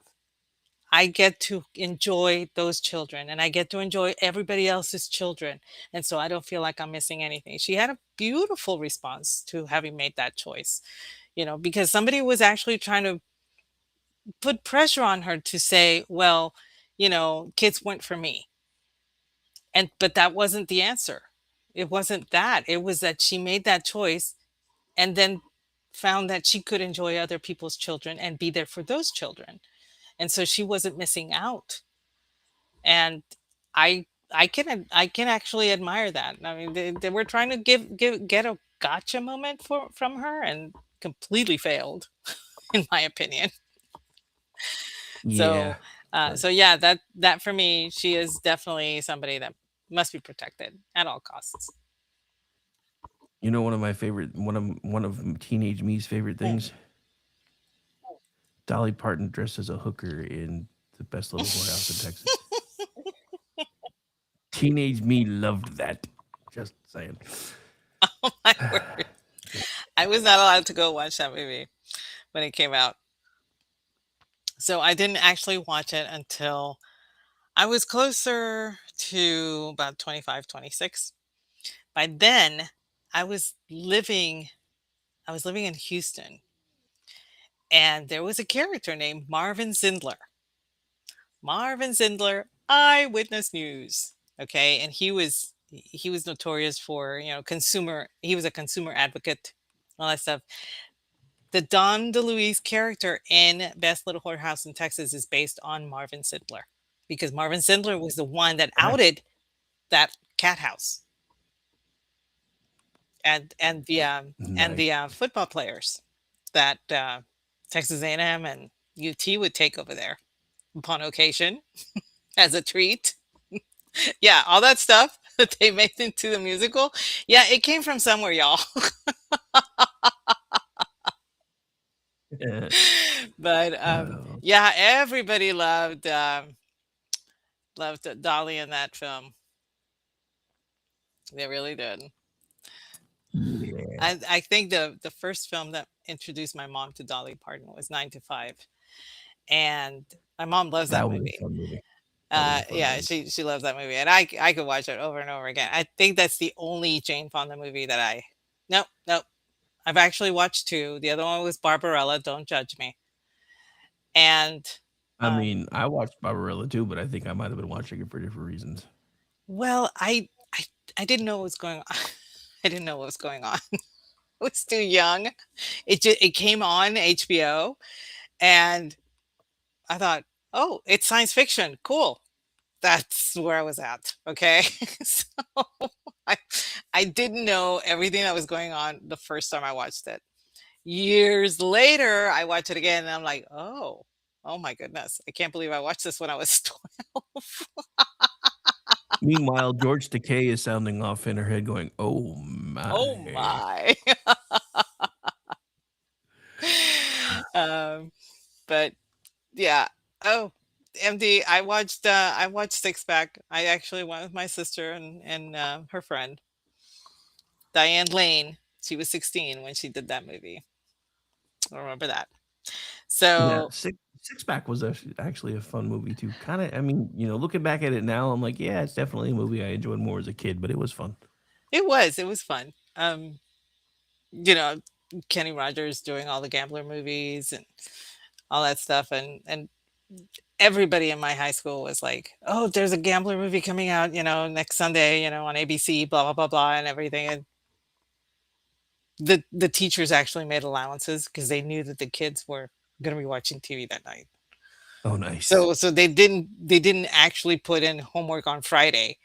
I get to enjoy those children, and I get to enjoy everybody else's children. And so I don't feel like I'm missing anything." She had a beautiful response to having made that choice, because somebody was actually trying to put pressure on her to say, well, kids weren't for me. But that wasn't the answer. It wasn't that. It was that she made that choice and then found that she could enjoy other people's children and be there for those children. And so she wasn't missing out. And I can actually admire that. I mean, they were trying to get a gotcha moment from her, and completely failed, in my opinion. So, Yeah. so yeah, that for me, she is definitely somebody that must be protected at all costs. One of teenage me's favorite Mm. things. Dolly Parton dressed as a hooker in The Best Little Whorehouse in Texas. Teenage me loved that. Just saying. Oh my word! I was not allowed to go watch that movie when it came out, so I didn't actually watch it until I was closer to about 25, 26. By then, I was living I was living in Houston, and there was a character named Marvin Zindler. Marvin Zindler, Eyewitness News. Okay, and he was notorious for, consumer. He was a consumer advocate, all that stuff. The Don DeLuise character in Best Little Whorehouse in Texas is based on Marvin Zindler, because Marvin Zindler was the one that Right. outed that cat house, and the Nice. football players that Texas A&M and UT would take over there upon occasion as a treat. Yeah, all that stuff that they made into the musical. Yeah, it came from somewhere, y'all. But Oh, yeah, everybody loved Dolly in that film. They really did. yeah. I think the first film that introduced my mom to Dolly Parton was 9 to 5, and my mom loves that That was a movie. fun movie. That was a fun Yeah, movie. she loves that movie, and I could watch it over and over again. I think that's the only Jane Fonda movie that I. Nope, nope. I've actually watched two. The other one was Barbarella. Don't judge me. And I mean, I watched Barbarella too, but I think I might have been watching it for different reasons. well, I didn't know what was going on. I didn't know what was going on. was too young. It came on HBO, and I thought, oh, it's science fiction. Cool. That's where I was at. Okay. So I I didn't know everything that was going on the first time I watched it. Years later, I watch it again and I'm like, oh my goodness. I can't believe I watched this when I was 12. Meanwhile, George Takei is sounding off in her head going, "Oh Oh my." my. um, but yeah. Oh, MD, I watched Six Pack. I actually went with my sister and her friend, Diane Lane. She was 16 when she did that movie. I remember that. Yeah, So Six Pack was actually a fun movie too. Kinda I mean, looking back at it now, I'm like, yeah, it's definitely a movie I enjoyed more as a kid, but it was fun. it was fun. You know, Kenny Rogers doing all the gambler movies and all that stuff, and everybody in my high school was like, "Oh, there's a gambler movie coming out, next Sunday, on ABC, blah blah blah blah, and everything." And the teachers actually made allowances because they knew that the kids were going to be watching TV that night. Oh, nice. So they didn't actually put in homework on Friday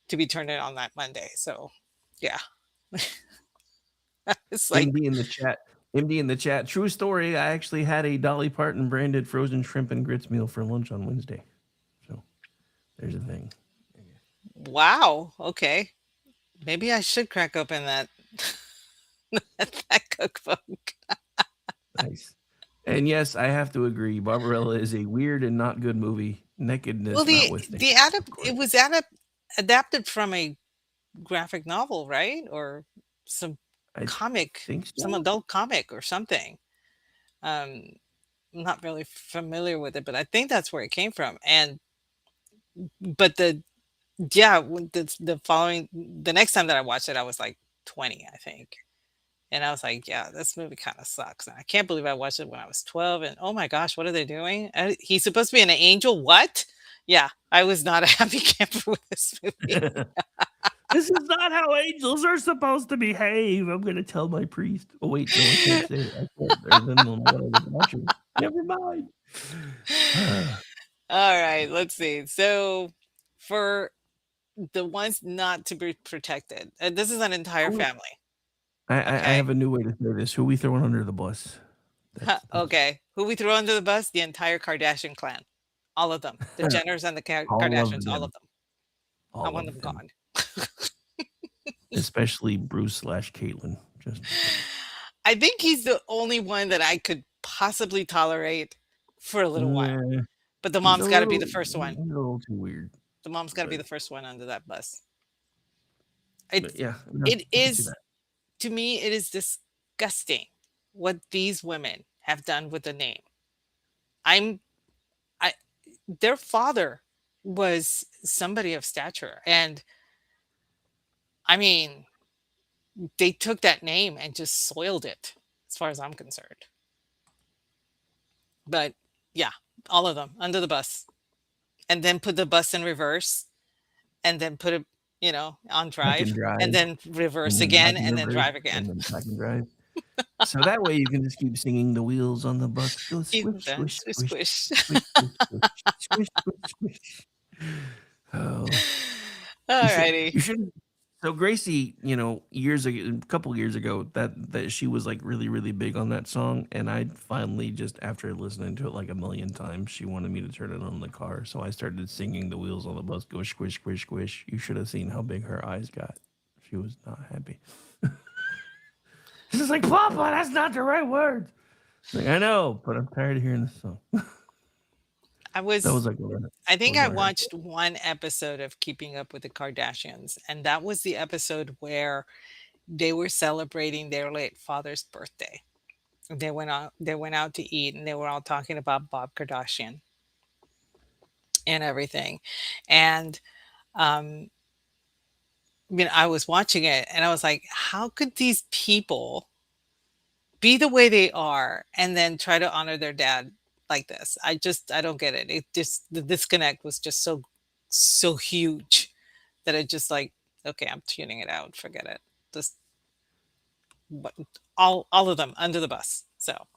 to be turned in on that Monday. So yeah, it's like, MD in the chat. MD in the chat. True story. I actually had a Dolly Parton branded frozen shrimp and grits meal for lunch on Wednesday. So there's a thing. wow, okay, maybe I should crack open that that cookbook. Nice. And yes, I have to agree. Barbarella is a weird and not good movie. Nakedness Well, notwithstanding. it was adapted from a graphic novel, right? Or some I comic, think some so. adult comic or something. Um, I'm not really familiar with it, but I think that's where it came from. And but the next time that I watched it, I was like 20, I think. And I was like, yeah, this movie kind of sucks. And I can't believe I watched it when I was 12. And oh my gosh, what are they doing? He's supposed to be an angel. What? Yeah, I was not a happy camper with this movie. This is not how angels are supposed to behave. I'm going to tell my priest. Oh, wait. No, I can't say it. I can't. There's then what I was watching. Never mind. All right, let's see. So, for the ones not to be protected, this is an entire Oh, family. I Okay. have a new way to say this. Who we throwing under the bus? Okay. Who we throw under the bus? The entire Kardashian clan. All of them. The Jenners and the All of Kardashians. All them. of them. I All want of them them. gone. Especially Bruce/Caitlyn. I think he's the only one that I could possibly tolerate for a little while. But the mom's got to be the first one. He's a little too weird. The mom's got to be the first one under that bus. But yeah. No, It I can see is, that. to me, it is disgusting what these women have done with the name. Their father was somebody of stature, and I mean, they took that name and just soiled it, as far as I'm concerned. But yeah, all of them under the bus, and then put the bus in reverse, and then put it, on Back drive, and drive. and then reverse and then back again, in and then reverse, drive and again. then back and drive. So that way you can just keep singing the wheels on the bus go squish, squish, squish, squish, squish, squish, squish, squish. Oh, Alrighty. you should. So Gracie, years ago, a couple years ago, that she was like really, really big on that song, and I finally just after listening to it like a million times, she wanted me to turn it on in the car, so I started singing the wheels on the bus go squish, squish, squish. You should have seen how big her eyes got. She was not happy. She's like, Papa, that's not the right words. Like, I know, but I'm tired of hearing this song. That was like, I think I watched one episode of Keeping Up with the Kardashians, and that was the episode where they were celebrating their late father's birthday. They went out to eat, and they were all talking about Bob Kardashian and everything. And I was watching it, and I was like, how could these people be the way they are and then try to honor their dad like this? I don't get it. The disconnect was just so huge that it just like, okay, I'm tuning it out. Forget it. Just but all of them under the bus. So, All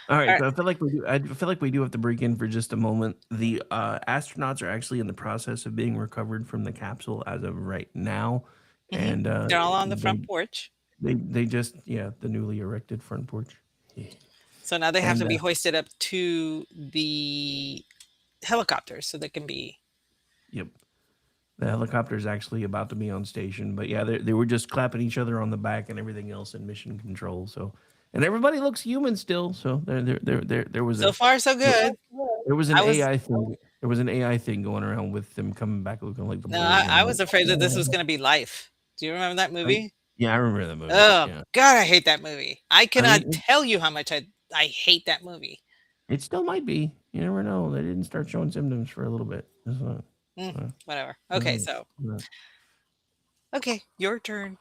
all right, right. so I feel like we do have to break in for just a moment. The astronauts are actually in the process of being recovered from the capsule as of right now, Mhm. and They're all on the front porch. they just the newly erected front porch. Yeah. So now they have And to be hoisted up to the helicopters so they can be. yep, the helicopter is actually about to be on station, but yeah, they were just clapping each other on the back and everything else in mission control. So, and everybody looks human still. So there was So far, so good. there was an I was AI thing. There was an AI thing going around with them coming back looking like the no, Borg. And I'm I like, was afraid that this was going to be Life. Do you remember that I, movie? yeah, I remember that movie. Oh Yeah, God, I hate that movie. I I cannot mean, tell you how much I hate that movie. it still might be. You never know. They didn't start showing symptoms for a little bit. Whatever. Okay, Uh, so uh, okay, your turn.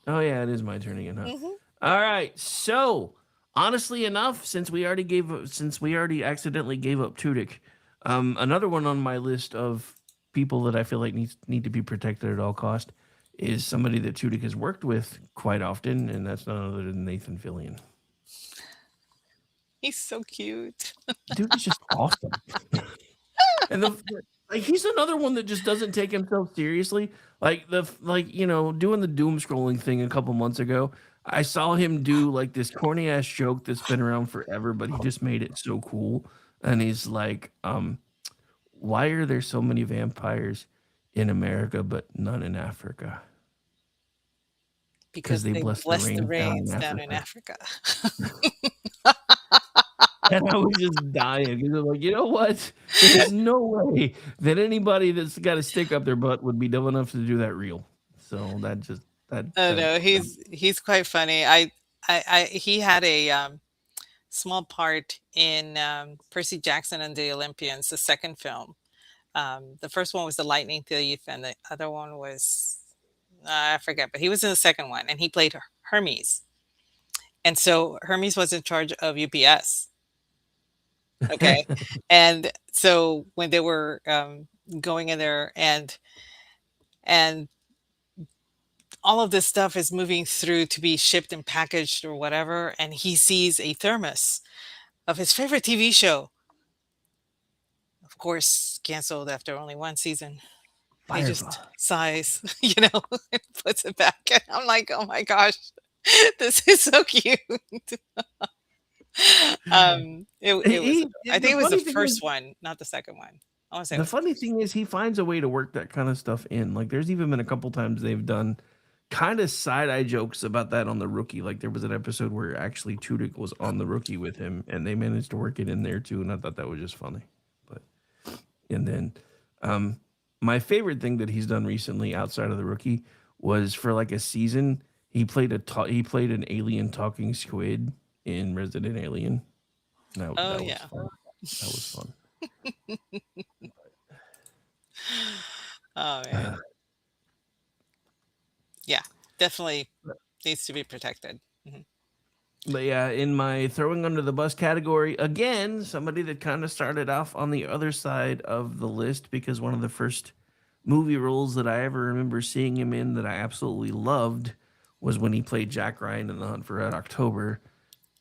oh yeah, it is my turn again, huh? Hmm. All right. So honestly enough, since we already accidentally gave up Tudyk, another one on my list of people that I feel like need to be protected at all cost is somebody that Tudyk has worked with quite often, and that's none other than Nathan Fillion. He's so cute. Dude is just awesome. And like he's another one that just doesn't take himself seriously. Doing the doom scrolling thing a couple months ago, I saw him do like this corny ass joke that's been around forever, but he just made it so cool. And he's like, why are there so many vampires in America but none in Africa? Because Because they they bless the bless the rains rains down in Africa. Africa. And I was just dying because I'm like, you know what? There's no way that anybody that's got a stick up their butt would be dumb enough to do that real. So that just Oh that no, he's quite funny. He had a small part in Percy Jackson and the Olympians, the second film. The first one was the Lightning Thief, and the other one was I forget, but he was in the second one, and he played Hermes. And so Hermes was in charge of UPS. Okay, and so when they were going in there, and all of this stuff is moving through to be shipped and packaged or whatever, and he sees a thermos of his favorite TV show. Of course, canceled after only one season. He Firefly. just sighs, and puts it back. And I'm like, oh my gosh, this is so cute. I think The it was the funny thing first is, one, not the second one. I want to say it the was. funny thing is, he finds a way to work that kind of stuff in. Like, there's even been a couple times they've done kind of side eye jokes about that on the Rookie. Like, there was an episode where actually Tudyk was on the Rookie with him, and they managed to work it in there too. And I thought that was just funny. But and then, my favorite thing that he's done recently outside of the Rookie was for like a season. He played an alien talking squid in Resident Alien. Oh That was yeah. fun. That was fun. Oh man. Yeah, definitely needs to be protected. Mhm. But yeah, in my throwing under the bus category, again, somebody that kind of started off on the other side of the list because one of the first movie roles that I ever remember seeing him in that I absolutely loved was when he played Jack Ryan in The Hunt for Red October.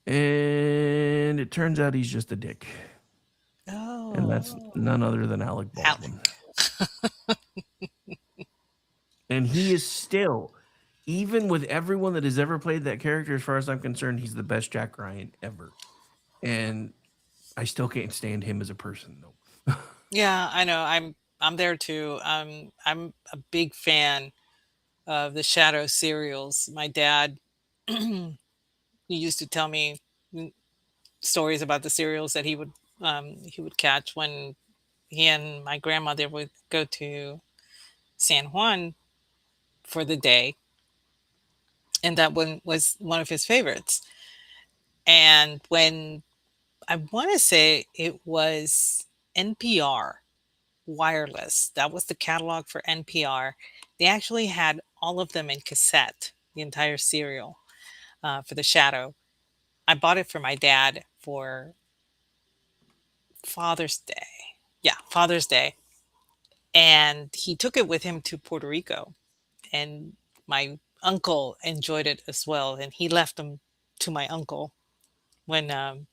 And it turns out he's just a dick. And that's Oh, none other than Alec Baldwin. Alec. And he is still, even with everyone that has ever played that character, as far as I'm concerned, he's the best Jack Ryan ever. And I still can't stand him as a person, though. Yeah, I know. I'm there too. I'm a big fan of the Shadow serials. My dad he used to tell me stories about the serials that he would catch when he and my grandmother would go to San Juan for the day, and that one was one of his favorites. And when I want to say it was NPR Wireless, that was the catalog for NPR. They actually had all of them in cassette, the entire serial for the Shadow. I bought it for my dad for Father's Day. Yeah, Father's Day. And he took it with him to Puerto Rico. And my uncle enjoyed it as well, and he left them to my uncle when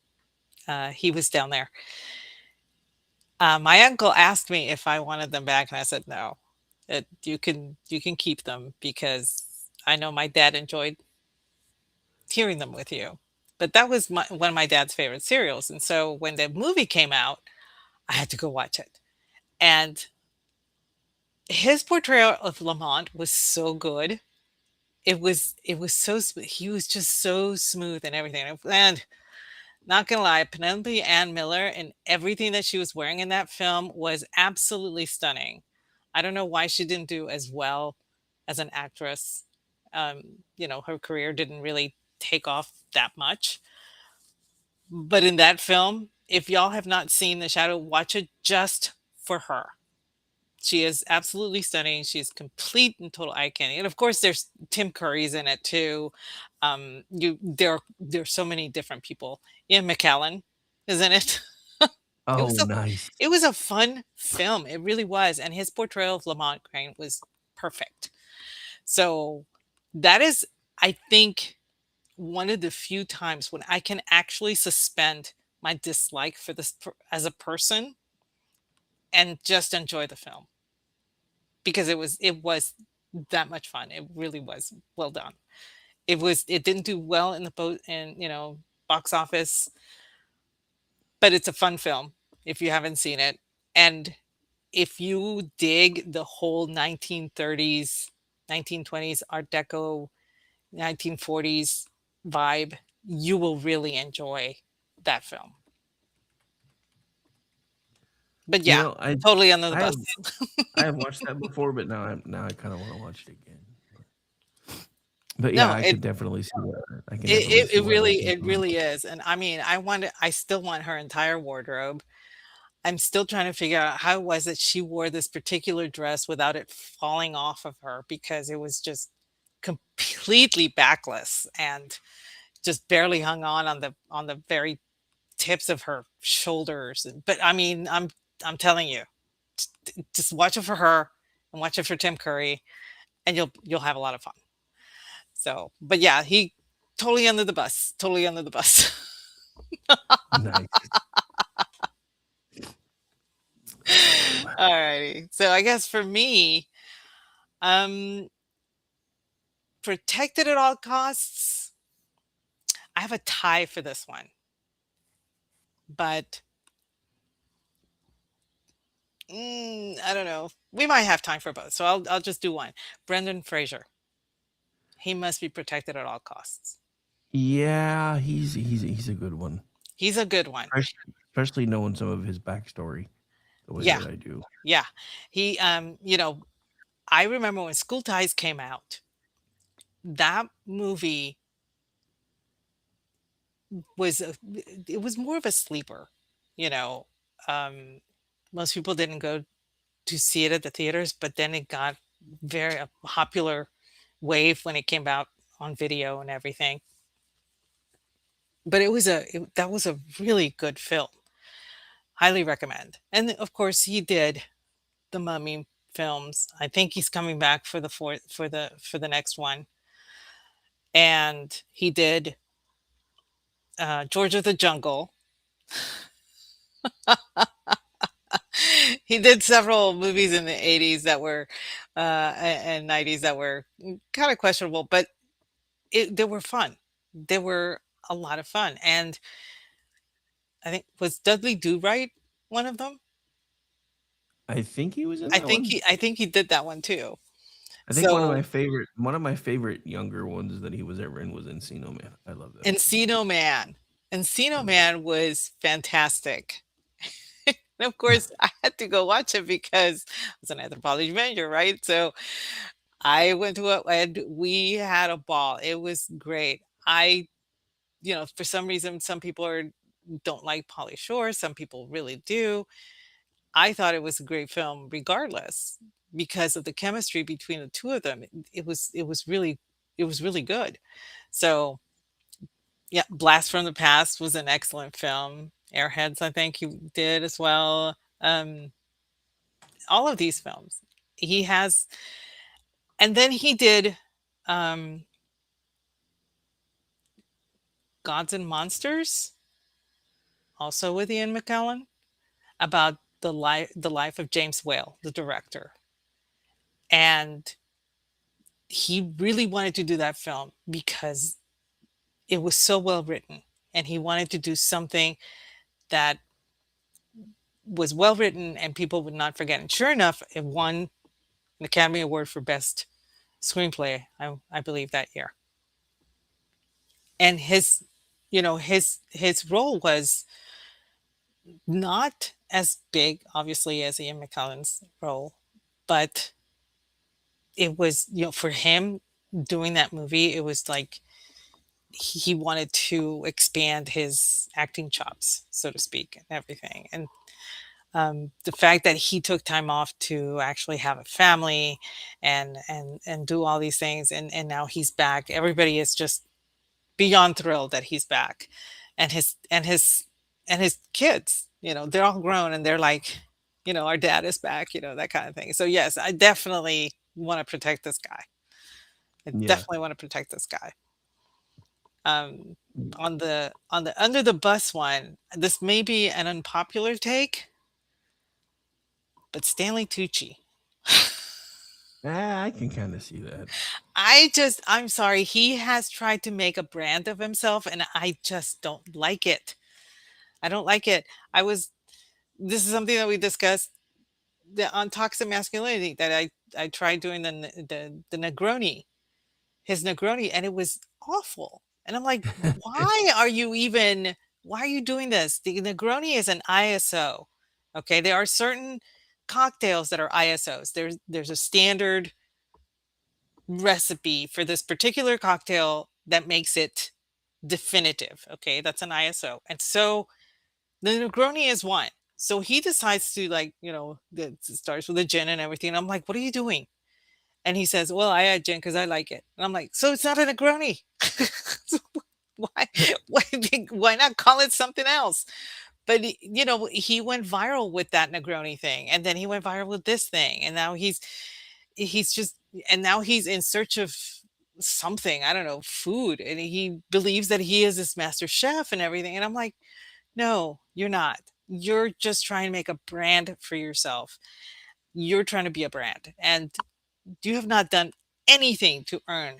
he was down there. My uncle asked me if I wanted them back, and I said no. You can keep them because I know my dad enjoyed hearing them with you. But that was one of my dad's favorite serials, and so when the movie came out, I had to go watch it. And his portrayal of Lamont was so good. It was so he was just so smooth and everything. And not gonna lie, Penelope Ann Miller and everything that she was wearing in that film was absolutely stunning. I don't know why she didn't do as well as an actress. Her career didn't really take off that much. But in that film, if y'all have not seen The Shadow, watch it just for her. She is absolutely stunning. She's complete and total eye candy. And of course, there's Tim Curry's in it too. There's so many different people. Ian McKellen is in it. It Oh, was a nice. it was a fun film. It really was. And his portrayal of Lamont Crane was perfect. So that is, I think, one of the few times when I can actually suspend my dislike for this as a person and just enjoy the film because it was that much fun. It really was well done. It didn't do well in the box office, but it's a fun film if you haven't seen it. And if you dig the whole 1930s, 1920s Art Deco, 1940s vibe, you will really enjoy that film. But You yeah, know, I totally under the I bus. have I have watched that before, but now I kind of want to watch it again. But yeah, No, I it could definitely see that. I can it definitely it, see it why that really came it from. really is. And I mean, I still want her entire wardrobe. I'm still trying to figure out how was it she wore this particular dress without it falling off of her because it was just completely backless and just barely hung on the very tips of her shoulders. But I mean, I'm telling you, just watch it for her and watch it for Tim Curry, and you'll have a lot of fun. So, but yeah, he totally under the bus, totally under the bus. Nice. Oh, All righty. So I guess for me, um, protected at all costs. I have a tie for this one, but I don't know. We might have time for both, so I'll just do one. Brendan Fraser. He must be protected at all costs. yeah, he's a good one. He's a good one. Especially knowing some of his backstory the way Yeah, that I do. yeah. He, I remember when School Ties came out. That movie it was more of a sleeper. You know, um, most people didn't go to see it at the theaters, but then it got very a popular wave when it came out on video and everything. But that was a really good film. Highly recommend. And of course, he did the Mummy films. I think he's coming back for the next one. And he did George of the Jungle. He did several movies in the 80s that were and 90s that were kind of questionable, but they were fun. They were a lot of fun. And I think was Dudley Do Right one of them? I think he was in that one. I think he did that one too. I think So one of my favorite younger ones that he was ever in was Encino Man. I love that. Encino Man. Encino Man was fantastic. And of course, I had to go watch it because I was an anthropology major, right? So I went to it and we had a ball. It was great. For some reason, some people don't like Polly Shore. Some people really do. I thought it was a great film, regardless, because of the chemistry between the two of them. It was really good. So yeah, Blast from the Past was an excellent film. Airheads, I think he did as well. All of these films he has, and then he did um, Gods and Monsters, also with Ian McKellen, about the life of James Whale, the director. And he really wanted to do that film because it was so well written, and he wanted to do something that was well written and people would not forget. And sure enough, it won an Academy Award for Best Screenplay, I believe, that year. And his role was not as big, obviously, as Ian McKellen's role, but it was, for him doing that movie, it was like he wanted to expand his acting chops, so to speak, and everything. And the fact that he took time off to actually have a family and do all these things, and now he's back. Everybody is just beyond thrilled that he's back, and his kids, they're all grown and they're like, our dad is back, that kind of thing. So yes, I definitely want to protect this guy. I Yeah. definitely want to protect this guy. On the under the bus one, this may be an unpopular take, but Stanley Tucci. I can kind of see that. I'm sorry, he has tried to make a brand of himself, and I just don't like it. I don't like it. This is something that we discussed on toxic masculinity, that I tried doing the Negroni, his Negroni, and it was awful. And I'm like, why are you doing this? The Negroni is an ISO. Okay, there are certain cocktails that are ISOs. There's a standard recipe for this particular cocktail that makes it definitive. Okay, that's an ISO. And so the Negroni is one. So he decides to, it starts with a gin and everything. And I'm like, what are you doing? And he says, well, I add gin because I like it. And I'm like, so it's not a Negroni. Why not call it something else? But he went viral with that Negroni thing, and then he went viral with this thing, and now he's just, and now he's in search of something, I don't know, food, and he believes that he is this master chef and everything. And I'm like, no, you're not. You're just trying to make a brand for yourself. You're trying to be a brand, and you have not done anything to earn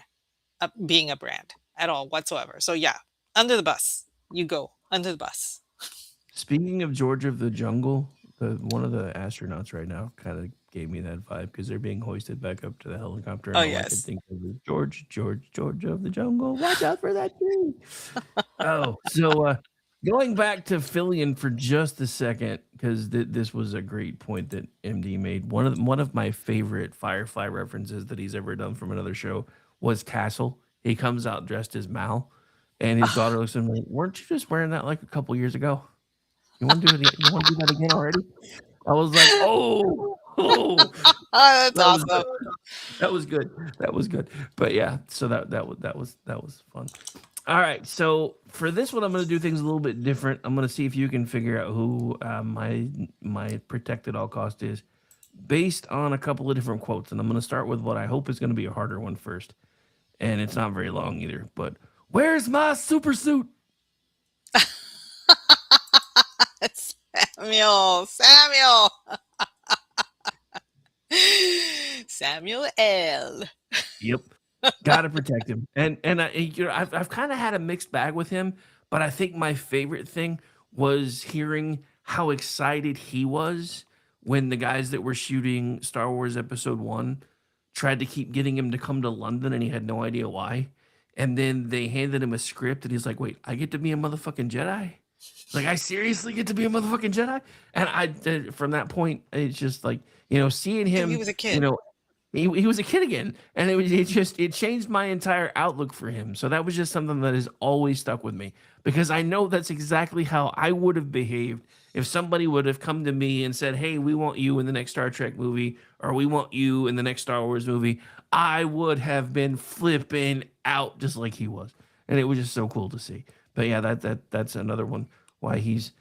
being a brand at all whatsoever. So yeah, under the bus. You go under the bus. Speaking of George of the Jungle, one of the astronauts right now kind of gave me that vibe because they're being hoisted back up to the helicopter. And Oh all I could yes. think of is George of the Jungle. Watch out for that tree. So going back to Fillion for just a second, because this was a great point that MD made. One of my favorite Firefly references that he's ever done from another show was Castle. He comes out dressed as Mal, and his daughter looks at him like, "Weren't you just wearing that like a couple years ago? You want to do it? You want to do that again already?" I was like, "Oh, Oh, that's that was awesome. good. That was good. That was good." But yeah, so that was fun. All right, so for this one, I'm going to do things a little bit different. I'm going to see if you can figure out who my protect at all cost is, based on a couple of different quotes. And I'm going to start with what I hope is going to be a harder one first, and it's not very long either. But where's my super suit? Samuel L. Yep. Gotta protect him. And I've kind of had a mixed bag with him, but I think my favorite thing was hearing how excited he was when the guys that were shooting Star Wars Episode 1 tried to keep getting him to come to London, and he had no idea why. And then they handed him a script, and he's like, "Wait, I get to be a motherfucking Jedi? Like, I seriously get to be a motherfucking Jedi?" And from that point, it's just like, seeing him, He was a kid. he was a kid again, and it changed my entire outlook for him. So that was just something that has always stuck with me, because I know that's exactly how I would have behaved if somebody would have come to me and said, "Hey, we want you in the next Star Trek movie, or we want you in the next Star Wars movie." I would have been flipping out just like he was, and it was just so cool to see. But yeah, that's another one why he's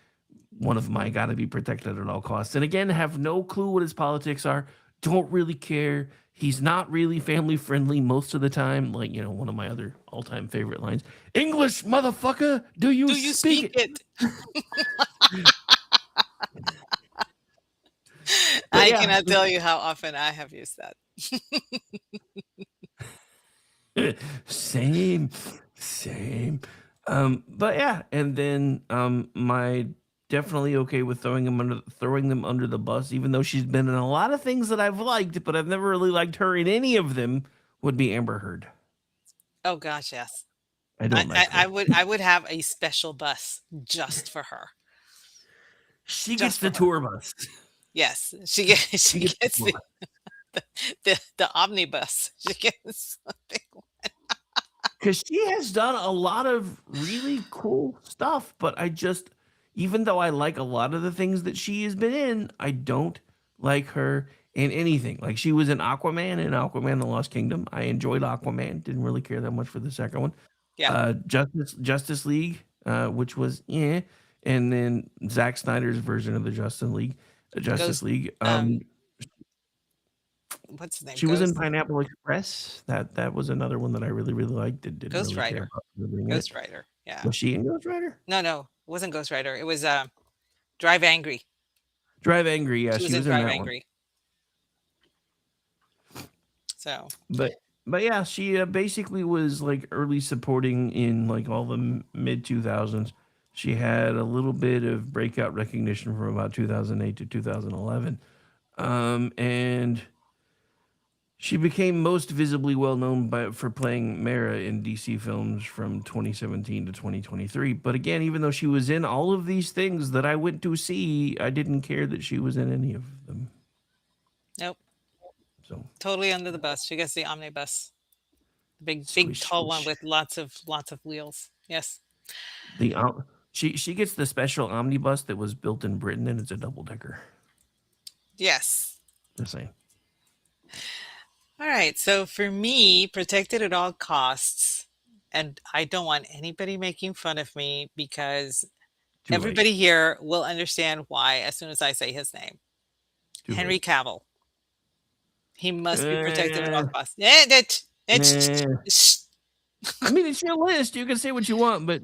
one of my gotta be protected at all costs. And again, have no clue what his politics are. Don't really care. He's not really family friendly most of the time. Like, one of my other all time favorite lines, English, motherfucker, do you Do you speak speak it? it? But I yeah, cannot tell you how often I have used that. same, same. But yeah, and then my definitely okay with throwing them under the bus, even though she's been in a lot of things that I've liked, but I've never really liked her in any of them. Would be Amber Heard. Oh gosh, yes. I I, don't I, like I her. would I would have a special bus just for her. She gets Just for the her. tour bus. Yes. She She gets gets the tour bus. the omnibus. She gets something. Because she has done a lot of really cool stuff, but even though I like a lot of the things that she has been in, I don't like her in anything. Like, she was in Aquaman and Aquaman: The Lost Kingdom. I enjoyed Aquaman. Didn't really care that much for the second one. Yeah. Justice League, which was and then Zack Snyder's version of the Justice Ghost League. what's his name? She was in Pineapple Express. That was another one that I really, really liked. Didn't Ghost really care Rider. about her being in it. Ghost Rider. Yeah. Was she in Ghost Rider? No, it wasn't Ghost Rider. It was Drive Angry. Drive Angry, yeah, She was she in was in Drive that one. Angry. So But yeah, she basically was like early supporting in like all the mid 2000s. She had a little bit of breakout recognition from about 2008 to 2011. And she became most visibly well known for playing Mara in DC films from 2017 to 2023. But again, even though she was in all of these things that I went to see, I didn't care that she was in any of them. nope. So Totally under the bus. She gets the omnibus. The big swish, tall one swish. with lots of wheels. Yes. The she gets the special omnibus that was built in Britain, and it's a double decker. Yes. Just saying. All right. So for me, protected at all costs, and I don't want anybody making fun of me because Too late. everybody here will understand why as soon as I say his name. Too Henry late. Cavill. He must be protected at all Eh, costs. eh. I mean, it's your list. You can say what you want, but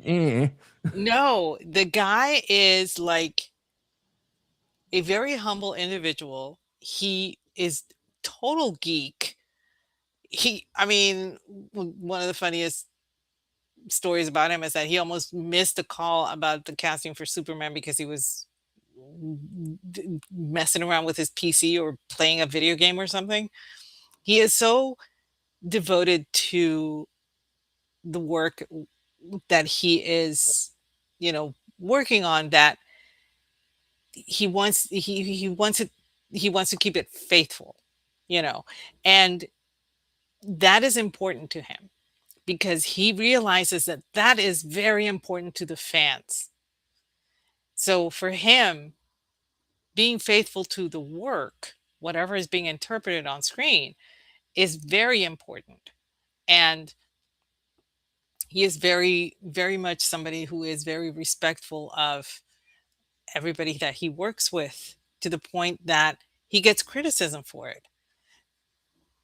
No, the guy is like a very humble individual. He is total geek. I mean, one of the funniest stories about him is that he almost missed a call about the casting for Superman because he was messing around with his PC or playing a video game or something. He is so devoted to the work that he is, working on that he wants to keep it faithful, and that is important to him because he realizes that that is very important to the fans. So for him, being faithful to the work, whatever is being interpreted on screen, is very important. And he is very, very much somebody who is very respectful of everybody that he works with to the point that he gets criticism for it.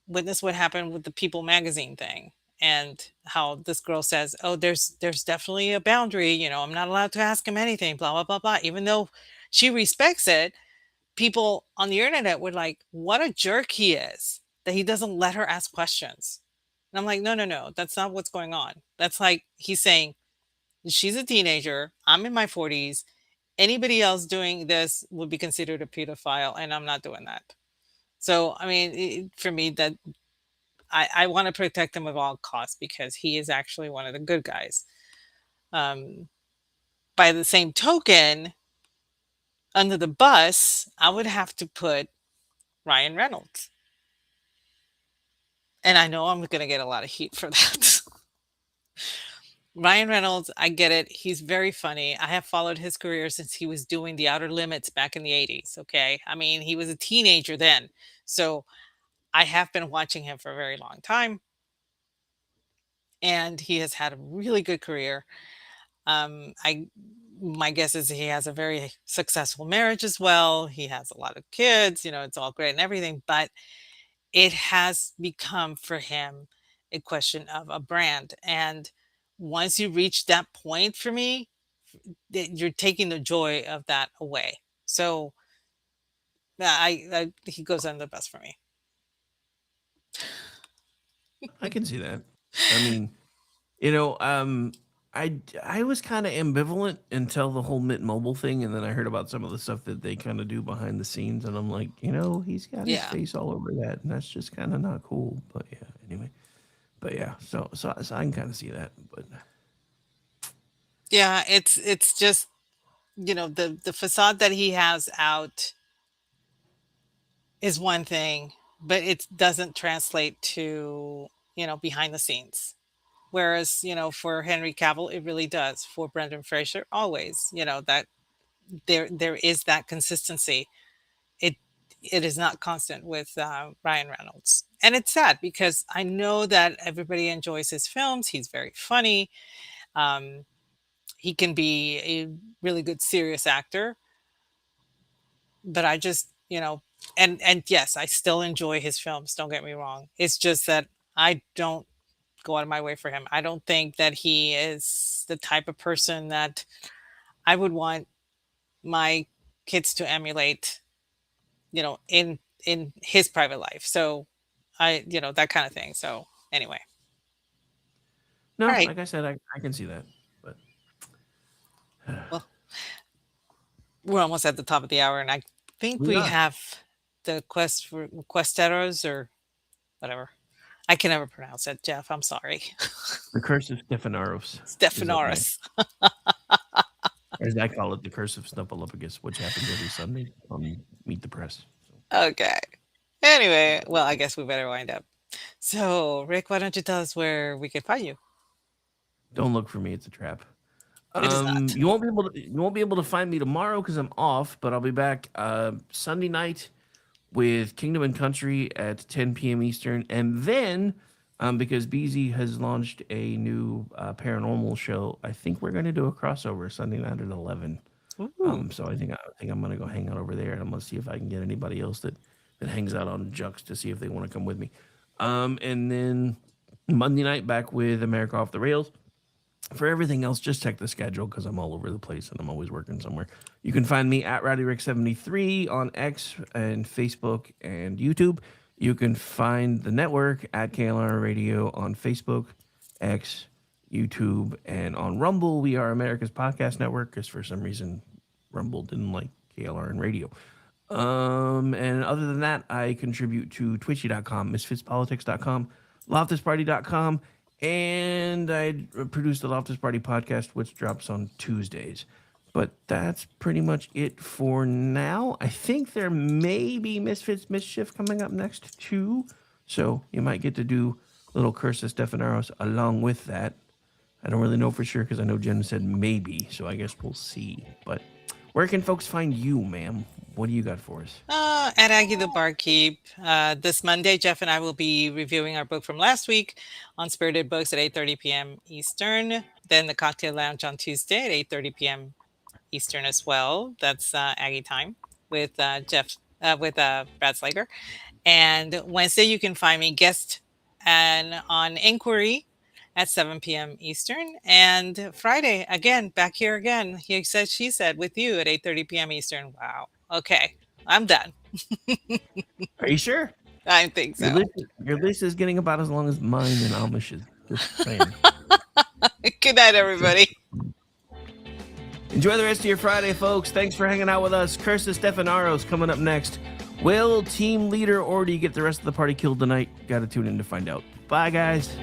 Witness what happened with the People magazine thing and how this girl says, "Oh, there's definitely a boundary, I'm not allowed to ask him anything, blah blah blah blah." Even though she respects it, people on the internet were like, "What a jerk he is that he doesn't let her ask questions." And I'm like, "No, no, no, that's not what's going on." That's like he's saying, "She's a teenager, I'm in my 40s. Anybody else doing this would be considered a pedophile, and I'm not doing that." So, I mean, for me, that I want to protect him at all costs because he is actually one of the good guys. By the same token, under the bus, I would have to put Ryan Reynolds. And I know I'm going to get a lot of heat for that. Ryan Reynolds, I get it. He's very funny. I have followed his career since he was doing The Outer Limits back in the 80s. Okay. I mean, he was a teenager then. So I have been watching him for a very long time. And he has had a really good career. My guess is he has a very successful marriage as well. He has a lot of kids, it's all great and everything, but it has become for him a question of a brand. And once you reach that point for me, you're taking the joy of that away. So yeah, he goes on the best for me. I can see that. I mean, you know, I was kind of ambivalent until the whole Mint Mobile thing, and then I heard about some of the stuff that they kind of do behind the scenes, and I'm like, he's got his Yeah. face all over that, and that's just kind of not cool. But yeah, anyway. But yeah, so I can kind of see that. But Yeah, it's just, the facade that he has out is one thing, but it doesn't translate to, behind the scenes. Whereas, for Henry Cavill, it really does. For Brendan Fraser, always, that there is that consistency. It it is not constant with Ryan Reynolds, and it's sad because I know that everybody enjoys his films. He's very funny. Um, he can be a really good serious actor, but I just, and yes, I still enjoy his films. Don't get me wrong. It's just that I don't go out of my way for him. I don't think that he is the type of person that I would want my kids to emulate, in his private life. So that kind of thing. So anyway, no, all right. like I said, I can see that. But Well, we're almost at the top of the hour, and I think we are. have the quest for Questeros or whatever. I can never pronounce it, Jeff. I'm sorry. The Curse of Stephanoros. Stephanoris. Or as I call it, the Curse of Snuffleupagus, which happens every Sunday on Meet the Press. Okay. Anyway, well, I guess we better wind up. So, Rick, why don't you tell us where we can find you? Don't look for me; it's a trap. It is not. You won't be able to find me tomorrow because I'm off, but I'll be back Sunday night with Kingdom and Country at 10 p.m. Eastern, and then because BZ has launched a new paranormal show, I think we're going to do a crossover Sunday night at 11. So I think I'm going to go hang out over there, and I'm going to see if I can get anybody else that hangs out on Jux to see if they want to come with me. And then Monday night back with America Off the Rails. For everything else, just check the schedule because I'm all over the place and I'm always working somewhere. You can find me at RowdyRick73 on X and Facebook and YouTube. You can find the network at KLR Radio on Facebook, X, YouTube, and on Rumble. We are America's Podcast Network because for some reason Rumble didn't like KLR and Radio. And other than that, I contribute to Twitchy.com, MisfitsPolitics.com, LoftusParty.com, and I produce the Loftus Party podcast, which drops on Tuesdays. But that's pretty much it for now. I think there may be Misfits Mischief coming up next, too. So you might get to do little Curse of Stephanoros along with that. I don't really know for sure because I know Jen said maybe. So I guess we'll see. But where can folks find you, ma'am? What do you got for us? At Aggie the Barkeep. This Monday, Jeff and I will be reviewing our book from last week on Spirited Books at 8:30 p.m. Eastern. Then the Cocktail Lounge on Tuesday at 8:30 p.m. Eastern as well. That's Aggie time with Brad Slager. And Wednesday, you can find me guest and on Inquiry at 7 p.m. Eastern. And Friday, again, back here again. He said, she said, with you at 8:30 p.m. Eastern. Wow. Okay, I'm done. Are you sure? I think so. Your list is getting about as long as mine and Amish's. Just saying. Good night, everybody. Enjoy the rest of your Friday, folks. Thanks for hanging out with us. Curse of Stephanoros coming up next. Will team leader or do you get the rest of the party killed tonight? Got to tune in to find out. Bye, guys.